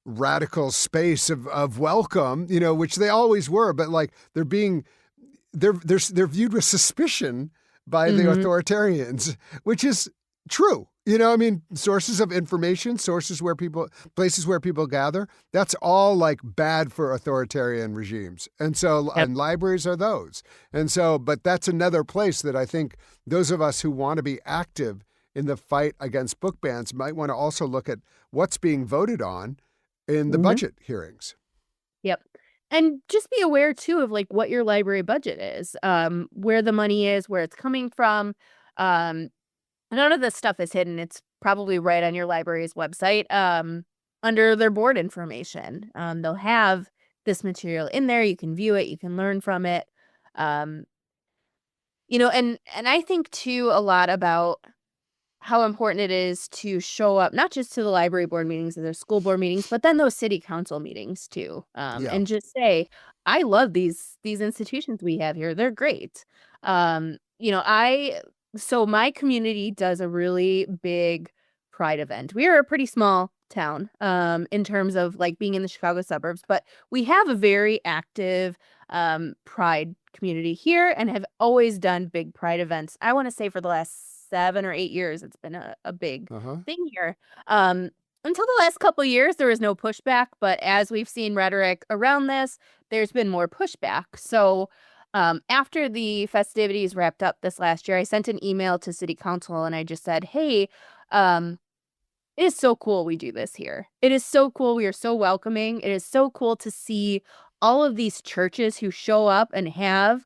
radical space of welcome, which they always were, but like they're viewed with suspicion by the Hmm. authoritarians, which is true. Sources of information, places where people gather, that's all like bad for authoritarian regimes. Yep. And libraries are those. But that's another place that I think those of us who want to be active in the fight against book bans might want to also look at what's being voted on in the Hmm. budget hearings. Yep. And just be aware too of like what your library budget is, where the money is, where it's coming from. Um, None of this stuff is hidden. It's probably right on your library's website, under their board information. They'll have this material in there. You can view it. You can learn from it. Um, and I think too a lot about how important it is to show up not just to the library board meetings and their school board meetings, but then those city council meetings too, Yeah. and just say, "I love these institutions we have here. They're great." I so my community does a really big pride event. We are a pretty small town, in terms of like being in the Chicago suburbs, but we have a very active pride community here and have always done big pride events. I want to say for the last 7 or 8 years, it's been a big Uh-huh. thing here. Until the last couple years, there was no pushback, but as we've seen rhetoric around this, there's been more pushback. So after the festivities wrapped up this last year, I sent an email to city council and I just said, "Hey, um, it is so cool we do this here. It is so cool. We are so welcoming. It is so cool to see all of these churches who show up and have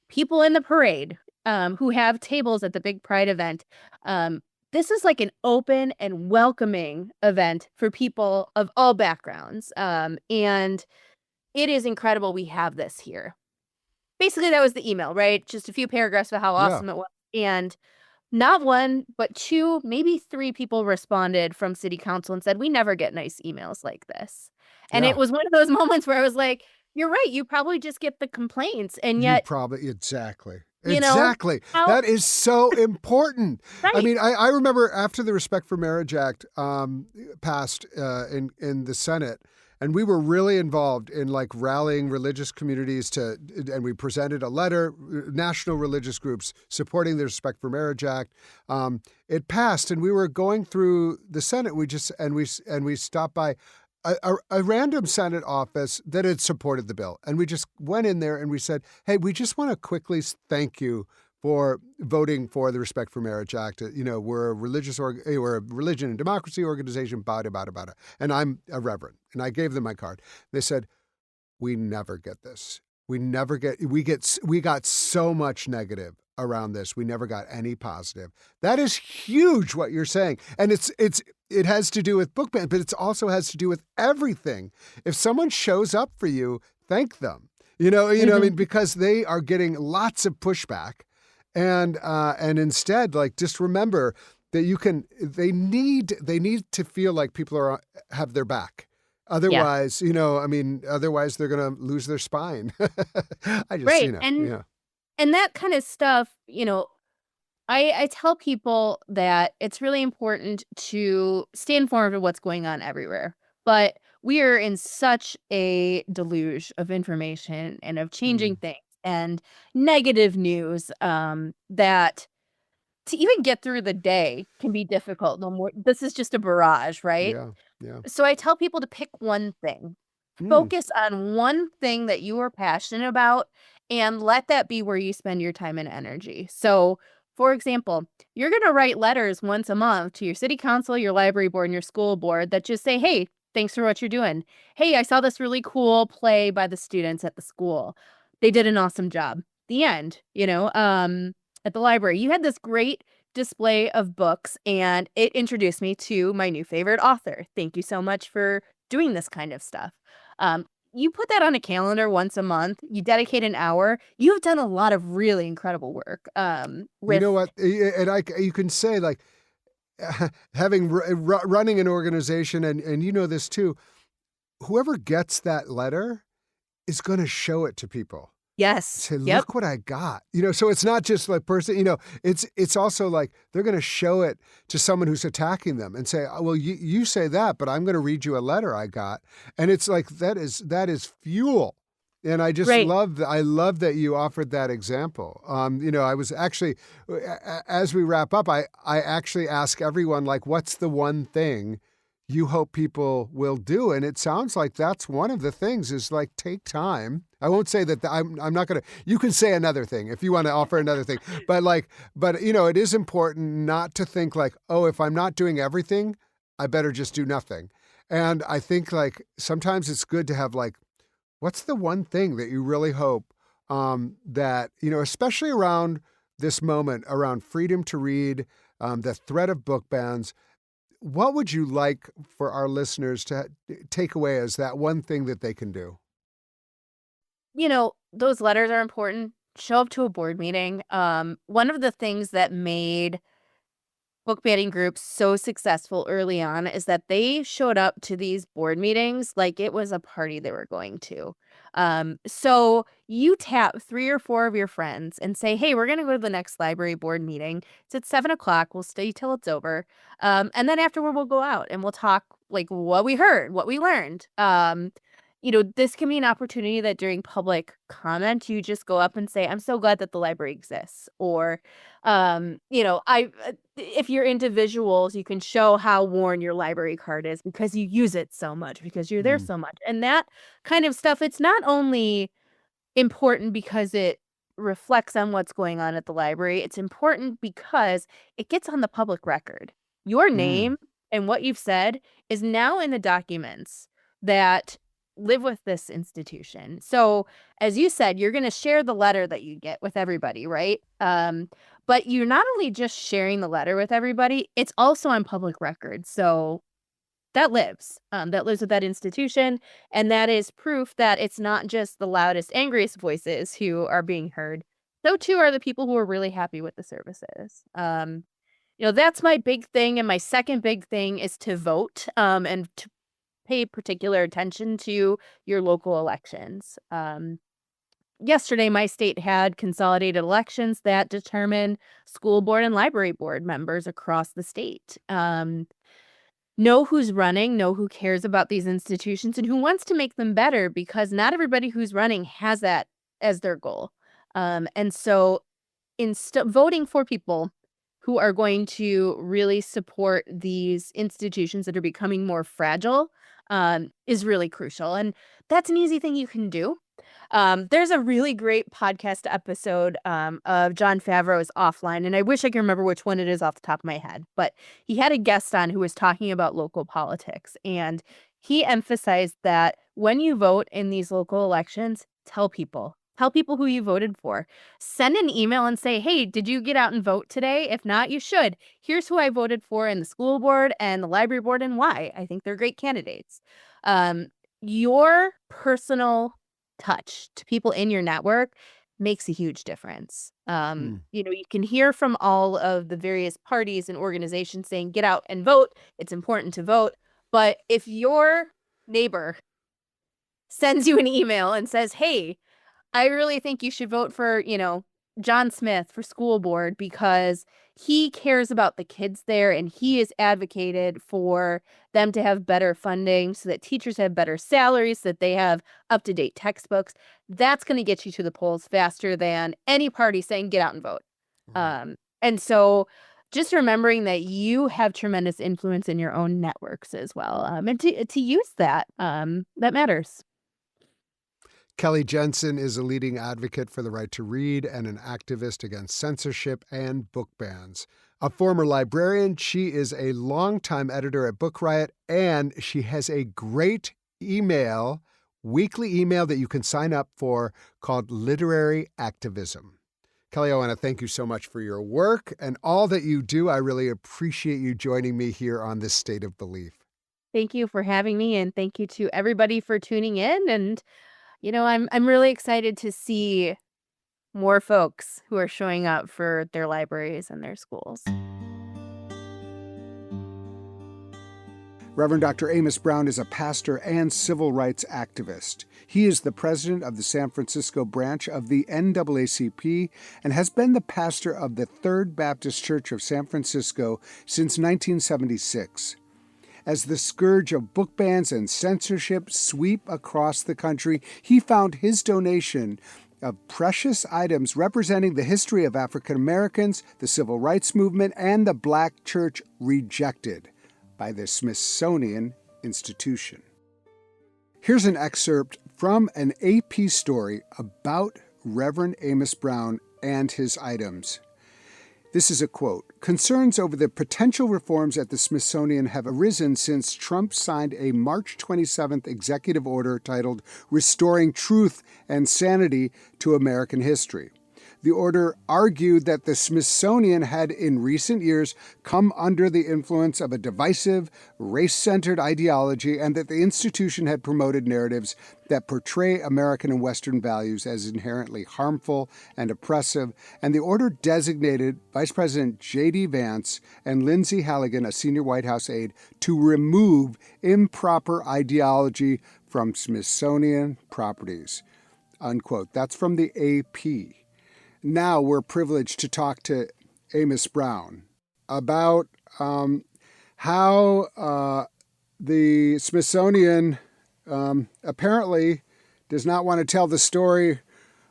people in the parade, who have tables at the big pride event. This is like an open and welcoming event for people of all backgrounds. And it is incredible we have this here." Basically, that was the email, right? Just a few paragraphs about how Yeah. awesome it was. And not one, but two, maybe three people responded from city council and said, "We never get nice emails like this." And it Yeah. was one of those moments where I was like, "You're right. You probably just get the complaints." And You yet, probably exactly. you know, Exactly. how That is so important. I right. mean, I remember after the Respect for Marriage Act passed in the Senate, and we were really involved in like rallying religious communities and we presented a letter, national religious groups supporting the Respect for Marriage Act. It passed, and we were going through the Senate. We stopped by a random Senate office that had supported the bill. And we just went in there and we said, "Hey, we just want to quickly thank you for voting for the Respect for Marriage Act. We're we're a religion and democracy organization, bada, bada, bada. And I'm a reverend." And I gave them my card. They said, "We never get this. We got so much negative around this. We never got any positive." That is huge what you're saying. And it has to do with book ban, but it also has to do with everything. If someone shows up for you, thank them. Mhm. Because they are getting lots of pushback. And instead, like, just remember that they need to feel like people have their back. Yeah. Otherwise they're going to lose their spine. I just, Right. And yeah. and that kind of stuff, I tell people that it's really important to stay informed of what's going on everywhere. But we are in such a deluge of information and of changing Mm. things and negative news, that to even get through the day can be difficult. No more. This is just a barrage, right? Yeah. Yeah. So I tell people to pick one thing. Mm. Focus on one thing that you are passionate about and let that be where you spend your time and energy. So, for example, you're going to write letters once a month to your city council, your library board, and your school board that just say, "Hey, thanks for what you're doing. Hey, I saw this really cool play by the students at the school. They did an awesome job." The end. at the library. You had this great display of books, and it introduced me to my new favorite author. Thank you so much for doing this kind of stuff. You put that on a calendar once a month. You dedicate an hour. You've done a lot of really incredible work. You With know what? You can say like having running an organization, and you know this too. Whoever gets that letter is going to show it to people. yes, Say, yep, look what I got. So it's not just like person, it's also like they're going to show it to someone who's attacking them and say, oh, well, you say that, but I'm going to read you a letter I got. And it's like, that is fuel. And I just right. love that you offered that example. I was actually, as we wrap up, I actually ask everyone, like, what's the one thing you hope people will do? And it sounds like that's one of the things is like, take time. I won't say that I'm not going to, you can say another thing if you want to offer another thing, but it is important not to think like, oh, if I'm not doing everything, I better just do nothing. And I think like sometimes it's good to have like, what's the one thing that you really hope that, especially around this moment, around freedom to read, the threat of book bans, what would you like for our listeners to take away as that one thing that they can do? Those letters are important. Show up to a board meeting. One of the things that made book banning groups so successful early on is that they showed up to these board meetings like it was a party they were going to. So you tap 3 or 4 of your friends and say, hey, we're going to go to the next library board meeting. It's at 7 o'clock. We'll stay till it's over. And then afterward, we'll go out and we'll talk like what we heard, what we learned. This can be an opportunity that during public comment, you just go up and say, I'm so glad that the library exists. Or, if you're into visuals, you can show how worn your library card is because you use it so much, because you're there Mm, so much. And that kind of stuff, it's not only important because it reflects on what's going on at the library. It's important because it gets on the public record. Your mm, name and what you've said is now in the documents that live with this institution. So, as you said, you're going to share the letter that you get with everybody, right? But you're not only just sharing the letter with everybody, it's also on public record. So, that lives with that institution, and that is proof that it's not just the loudest, angriest voices who are being heard. So too are the people who are really happy with the services. That's my big thing, and my second big thing is to vote, and to pay particular attention to your local elections. Yesterday, my state had consolidated elections that determine school board and library board members across the state. Know who's running, know who cares about these institutions and who wants to make them better, because not everybody who's running has that as their goal. And so voting for people who are going to really support these institutions that are becoming more fragile is really crucial. And that's an easy thing you can do. There's a really great podcast episode of Jon Favreau's Offline, and I wish I could remember which one it is off the top of my head, but he had a guest on who was talking about local politics, and he emphasized that when you vote in these local elections, tell people. Tell people who you voted for. Send an email and say, hey, did you get out and vote today? If not, you should. Here's who I voted for in the school board and the library board and why. I think they're great candidates. Your personal touch to people in your network makes a huge difference. mm. You can hear from all of the various parties and organizations saying, get out and vote. It's important to vote. But if your neighbor sends you an email and says, hey, I really think you should vote for, John Smith for school board because he cares about the kids there and he has advocated for them to have better funding so that teachers have better salaries, so that they have up-to-date textbooks. That's going to get you to the polls faster than any party saying get out and vote. Right. And so just remembering that you have tremendous influence in your own networks as well. And to use that, that matters. Kelly Jensen is a leading advocate for the right to read and an activist against censorship and book bans. A former librarian, she is a longtime editor at Book Riot, and she has a great weekly email that you can sign up for called Literary Activism. Kelly, I want to thank you so much for your work and all that you do. I really appreciate you joining me here on this State of Belief. Thank you for having me, and thank you to everybody for tuning in. And I'm really excited to see more folks who are showing up for their libraries and their schools. Reverend Dr. Amos Brown is a pastor and civil rights activist. He is the president of the San Francisco branch of the NAACP and has been the pastor of the Third Baptist Church of San Francisco since 1976. As the scourge of book bans and censorship sweep across the country, he found his donation of precious items representing the history of African Americans, the civil rights movement, and the Black church rejected by the Smithsonian Institution. Here's an excerpt from an AP story about Reverend Amos Brown and his items. This is a quote. Concerns over the potential reforms at the Smithsonian have arisen since Trump signed a March 27th executive order titled Restoring Truth and Sanity to American History. The order argued that the Smithsonian had in recent years come under the influence of a divisive, race-centered ideology and that the institution had promoted narratives that portray American and Western values as inherently harmful and oppressive, and the order designated Vice President J.D. Vance and Lindsay Halligan, a senior White House aide, to remove improper ideology from Smithsonian properties. Unquote. That's from the AP. Now we're privileged to talk to Amos Brown about how the Smithsonian apparently does not want to tell the story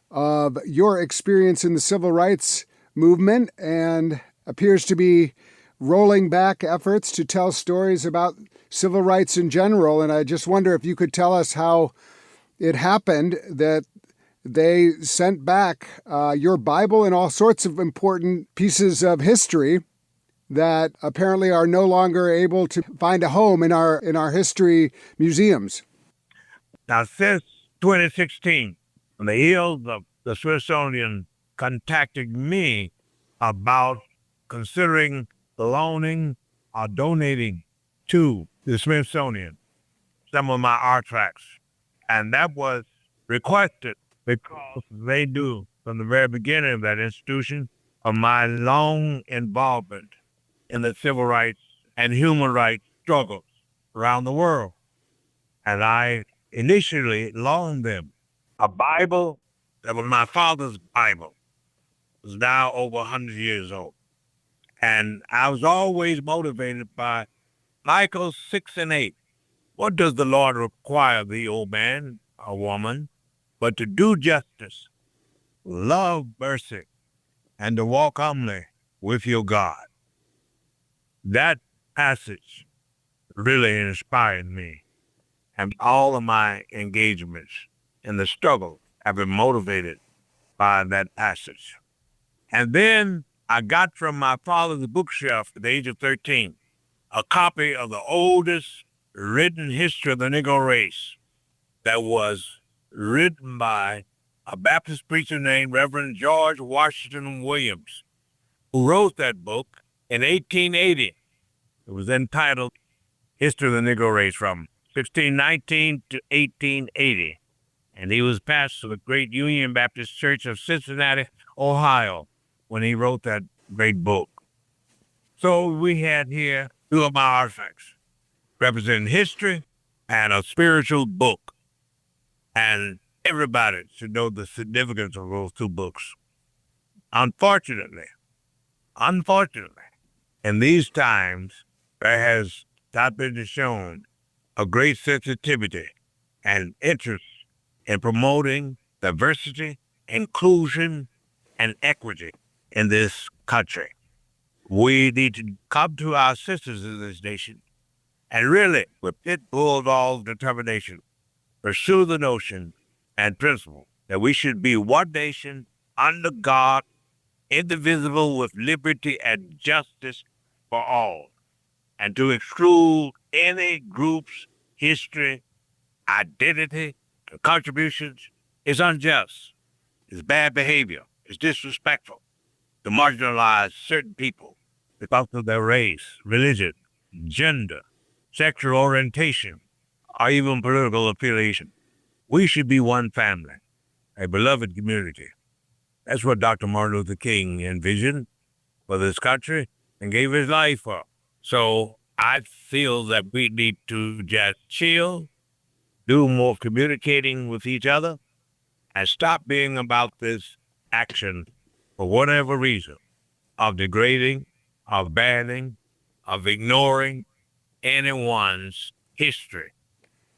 of your experience in the civil rights movement and appears to be rolling back efforts to tell stories about civil rights in general. And I just wonder if you could tell us how it happened that they sent back your Bible and all sorts of important pieces of history that apparently are no longer able to find a home in our history museums. Now, since 2016, on the heels of the Smithsonian contacting me about considering loaning or donating to the Smithsonian some of my artifacts, and that was requested because they knew from the very beginning of that institution of my long involvement in the civil rights and human rights struggles around the world. And I initially loaned them a Bible that was my father's Bible. It was now over 100 years old. And I was always motivated by Michael 6:8. What does the Lord require of thee, O man or woman, but to do justice, love mercy, and to walk humbly with your God? That passage really inspired me, and all of my engagements in the struggle have been motivated by that passage. And then I got from my father's bookshelf at the age of 13 a copy of the oldest written history of the Negro race that was written by a Baptist preacher named Reverend George Washington Williams, who wrote that book in 1880. It was entitled History of the Negro Race from 1619 to 1880. And he was pastor of the great Union Baptist Church of Cincinnati, Ohio, when he wrote that great book. So we had here two of my artifacts representing history and a spiritual book. And everybody should know the significance of those two books. Unfortunately, in these times, there has not been shown a great sensitivity and interest in promoting diversity, inclusion, and equity in this country. We need to come to our sisters in this nation and really, with pit bulldog determination, pursue the notion and principle that we should be one nation under God, indivisible, with liberty and justice for all, and to exclude any group's history, identity, or contributions is unjust, is bad behavior, It's disrespectful to marginalize certain people because of their race, religion, gender, sexual orientation, or even political affiliation. We should be one family, a beloved community. That's what Dr. Martin Luther King envisioned for this country and gave his life for. So I feel that we need to just chill, do more communicating with each other, and stop being about this action for whatever reason of degrading, of banning, of ignoring anyone's history.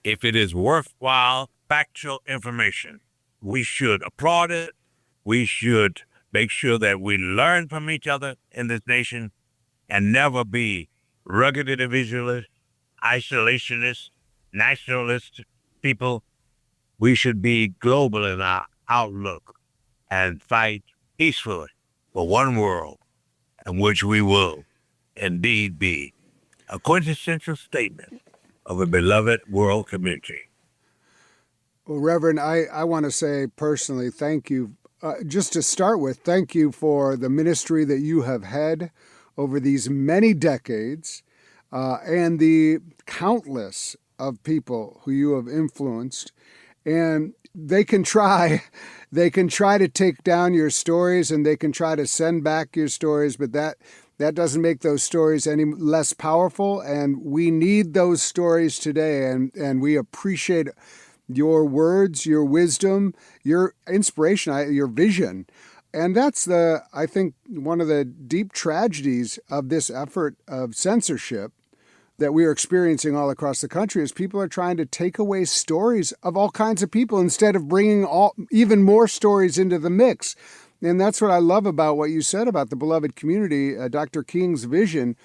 If it is worthwhile, factual information, we should applaud it. We should make sure that we learn from each other in this nation and never be rugged individualists, isolationists, nationalist people. We should be global in our outlook and fight peacefully for one world in which we will indeed be a quintessential statement of a beloved world community. Well, Reverend, I want to say personally, thank you. Just to start with, thank you for the ministry that you have had over these many decades and the countless of people who you have influenced. And they can try to take down your stories and they can try to send back your stories, but that doesn't make those stories any less powerful. And we need those stories today. And we appreciate your words, your wisdom, your inspiration, your vision. And that's I think, one of the deep tragedies of this effort of censorship that we are experiencing all across the country is people are trying to take away stories of all kinds of people instead of bringing even more stories into the mix. And that's what I love about what you said about the beloved community, Dr. King's vision,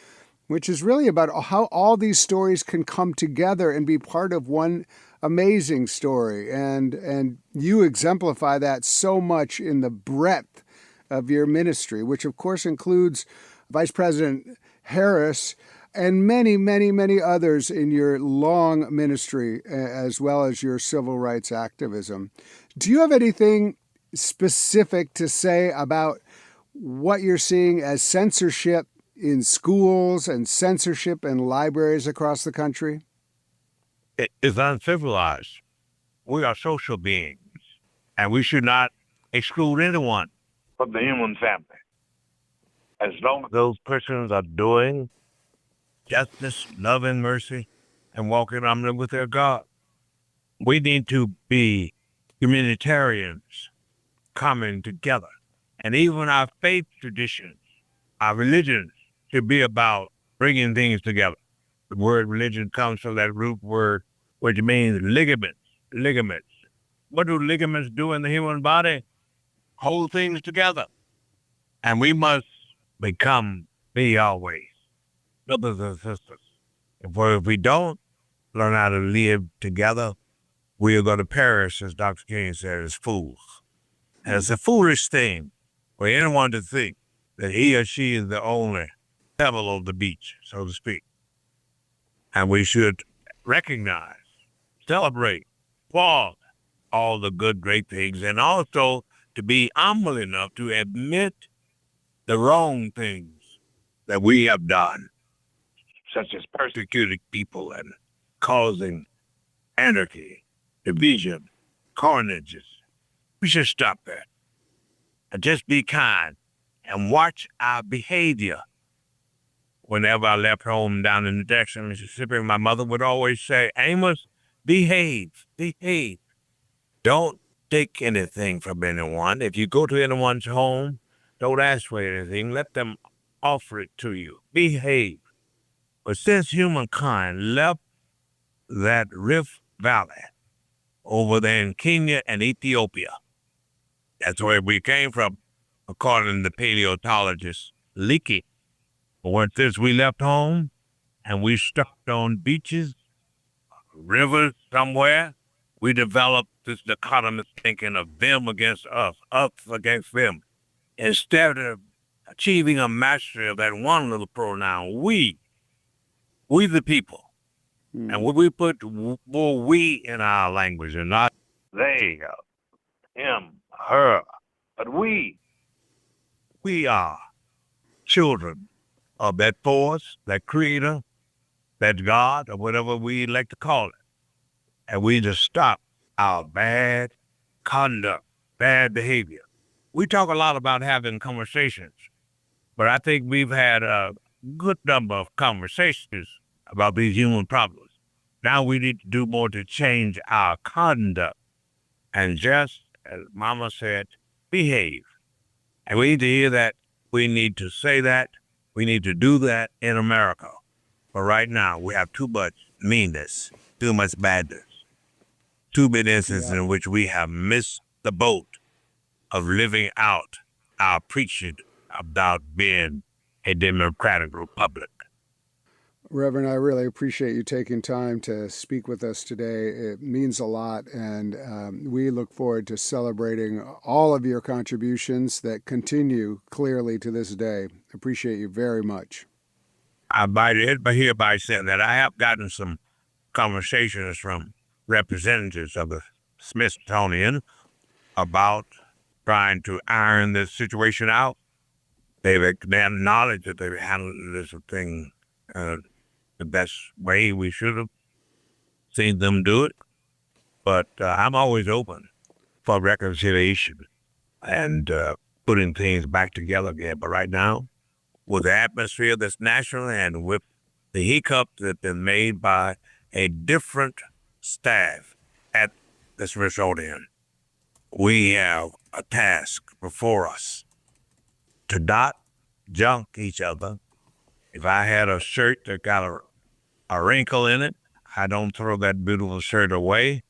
which is really about how all these stories can come together and be part of one amazing story. And you exemplify that so much in the breadth of your ministry, which of course includes Vice President Harris and many, many, many others in your long ministry, as well as your civil rights activism. Do you have anything specific to say about what you're seeing as censorship in schools and censorship in libraries across the country? It is uncivilized. We are social beings, and we should not exclude anyone from the human family. As long as those persons are doing justice, love, and mercy, and walking humbly with their God, we need to be communitarians coming together. And even our faith traditions, our religions, should be about bringing things together. The word religion comes from that root word, which means ligaments. Ligaments. What do ligaments do in the human body? Hold things together. And we must be always brothers and sisters. If we don't learn how to live together, we are going to perish, as Dr. King said, as fools. And it's a foolish thing for anyone to think that he or she is the only pebble on the beach, so to speak. And we should recognize, celebrate, applaud all the good, great things, and also to be humble enough to admit the wrong things that we have done, such as persecuting people and causing anarchy, division, carnages. We should stop that and just be kind and watch our behavior. Whenever I left home down in Jackson, Mississippi, my mother would always say, Amos, behave, behave. Don't take anything from anyone. If you go to anyone's home, don't ask for anything. Let them offer it to you. Behave. But since humankind left that Rift Valley over there in Kenya and Ethiopia, that's where we came from, according to paleontologist Leakey. But since we left home and we stepped on beaches, rivers somewhere, we developed this dichotomous thinking of them against us against them. Instead of achieving a mastery of that one little pronoun, we the people. And when we put more we in our language and not they, him, her, but we we are children of that force, that creator, that God, or whatever we like to call it. And we just stop our bad conduct, bad behavior. We talk a lot about having conversations, but I think we've had a good number of conversations about these human problems. Now we need to do more to change our conduct and just, as Mama said, behave. And we need to hear that. We need to say that. We need to do that in America. But right now, we have too much meanness, too much badness, too many instances in which we have missed the boat of living out our preaching about being a democratic republic. Reverend, I really appreciate you taking time to speak with us today. It means a lot, and we look forward to celebrating all of your contributions that continue clearly to this day. Appreciate you very much. I hereby saying that I have gotten some conversations from representatives of the Smithsonian about trying to iron this situation out. They've acknowledged that they've handled this thing the best way. We should have seen them do it. But I'm always open for reconciliation and putting things back together again. But right now, with the atmosphere that's national and with the hiccups that have been made by a different staff at the Smithsonian, we have a task before us to not junk each other. If I had a shirt that got a wrinkle in it, I don't throw that beautiful shirt away.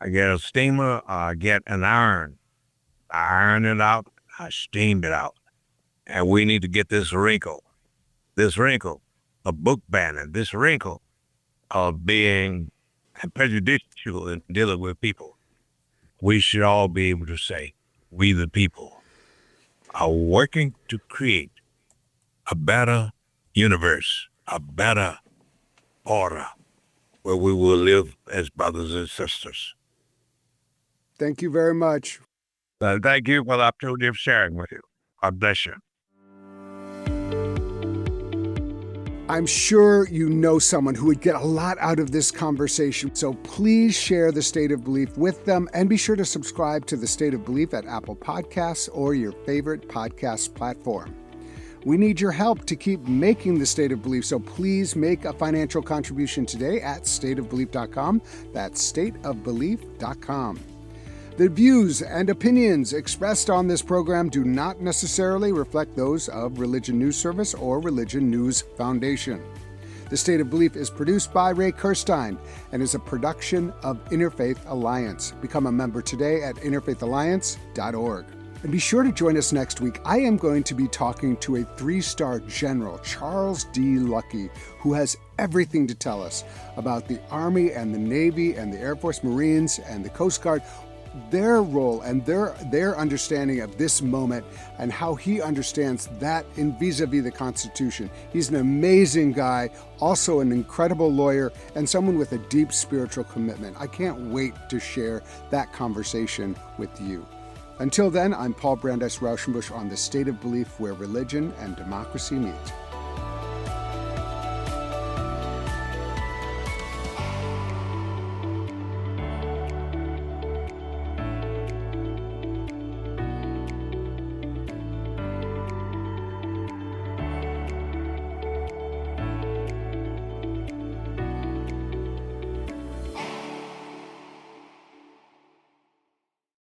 I get a steamer, I get an iron. I iron it out, I steam it out. And we need to get this wrinkle of book banning, this wrinkle of being prejudicial in dealing with people. We should all be able to say, we the people are working to create a better universe, a better order where we will live as brothers and sisters. Thank you very much. Thank you for the opportunity of sharing with you. God bless you. I'm sure you know someone who would get a lot out of this conversation, so please share the State of Belief with them, and be sure to subscribe to the State of Belief at Apple Podcasts or your favorite podcast platform. We need your help to keep making the State of Belief, so please make a financial contribution today at stateofbelief.com. That's stateofbelief.com. The views and opinions expressed on this program do not necessarily reflect those of Religion News Service or Religion News Foundation. The State of Belief is produced by Ray Kirstein and is a production of Interfaith Alliance. Become a member today at interfaithalliance.org. And be sure to join us next week. I am going to be talking to a 3-star general, Charles D. Luckey, who has everything to tell us about the Army and the Navy and the Air Force, Marines and the Coast Guard, their role and their understanding of this moment and how he understands that in vis-a-vis the Constitution. He's an amazing guy, also an incredible lawyer, and someone with a deep spiritual commitment. I can't wait to share that conversation with you. Until then, I'm Paul Brandeis Rauschenbusch on the State of Belief, where religion and democracy meet.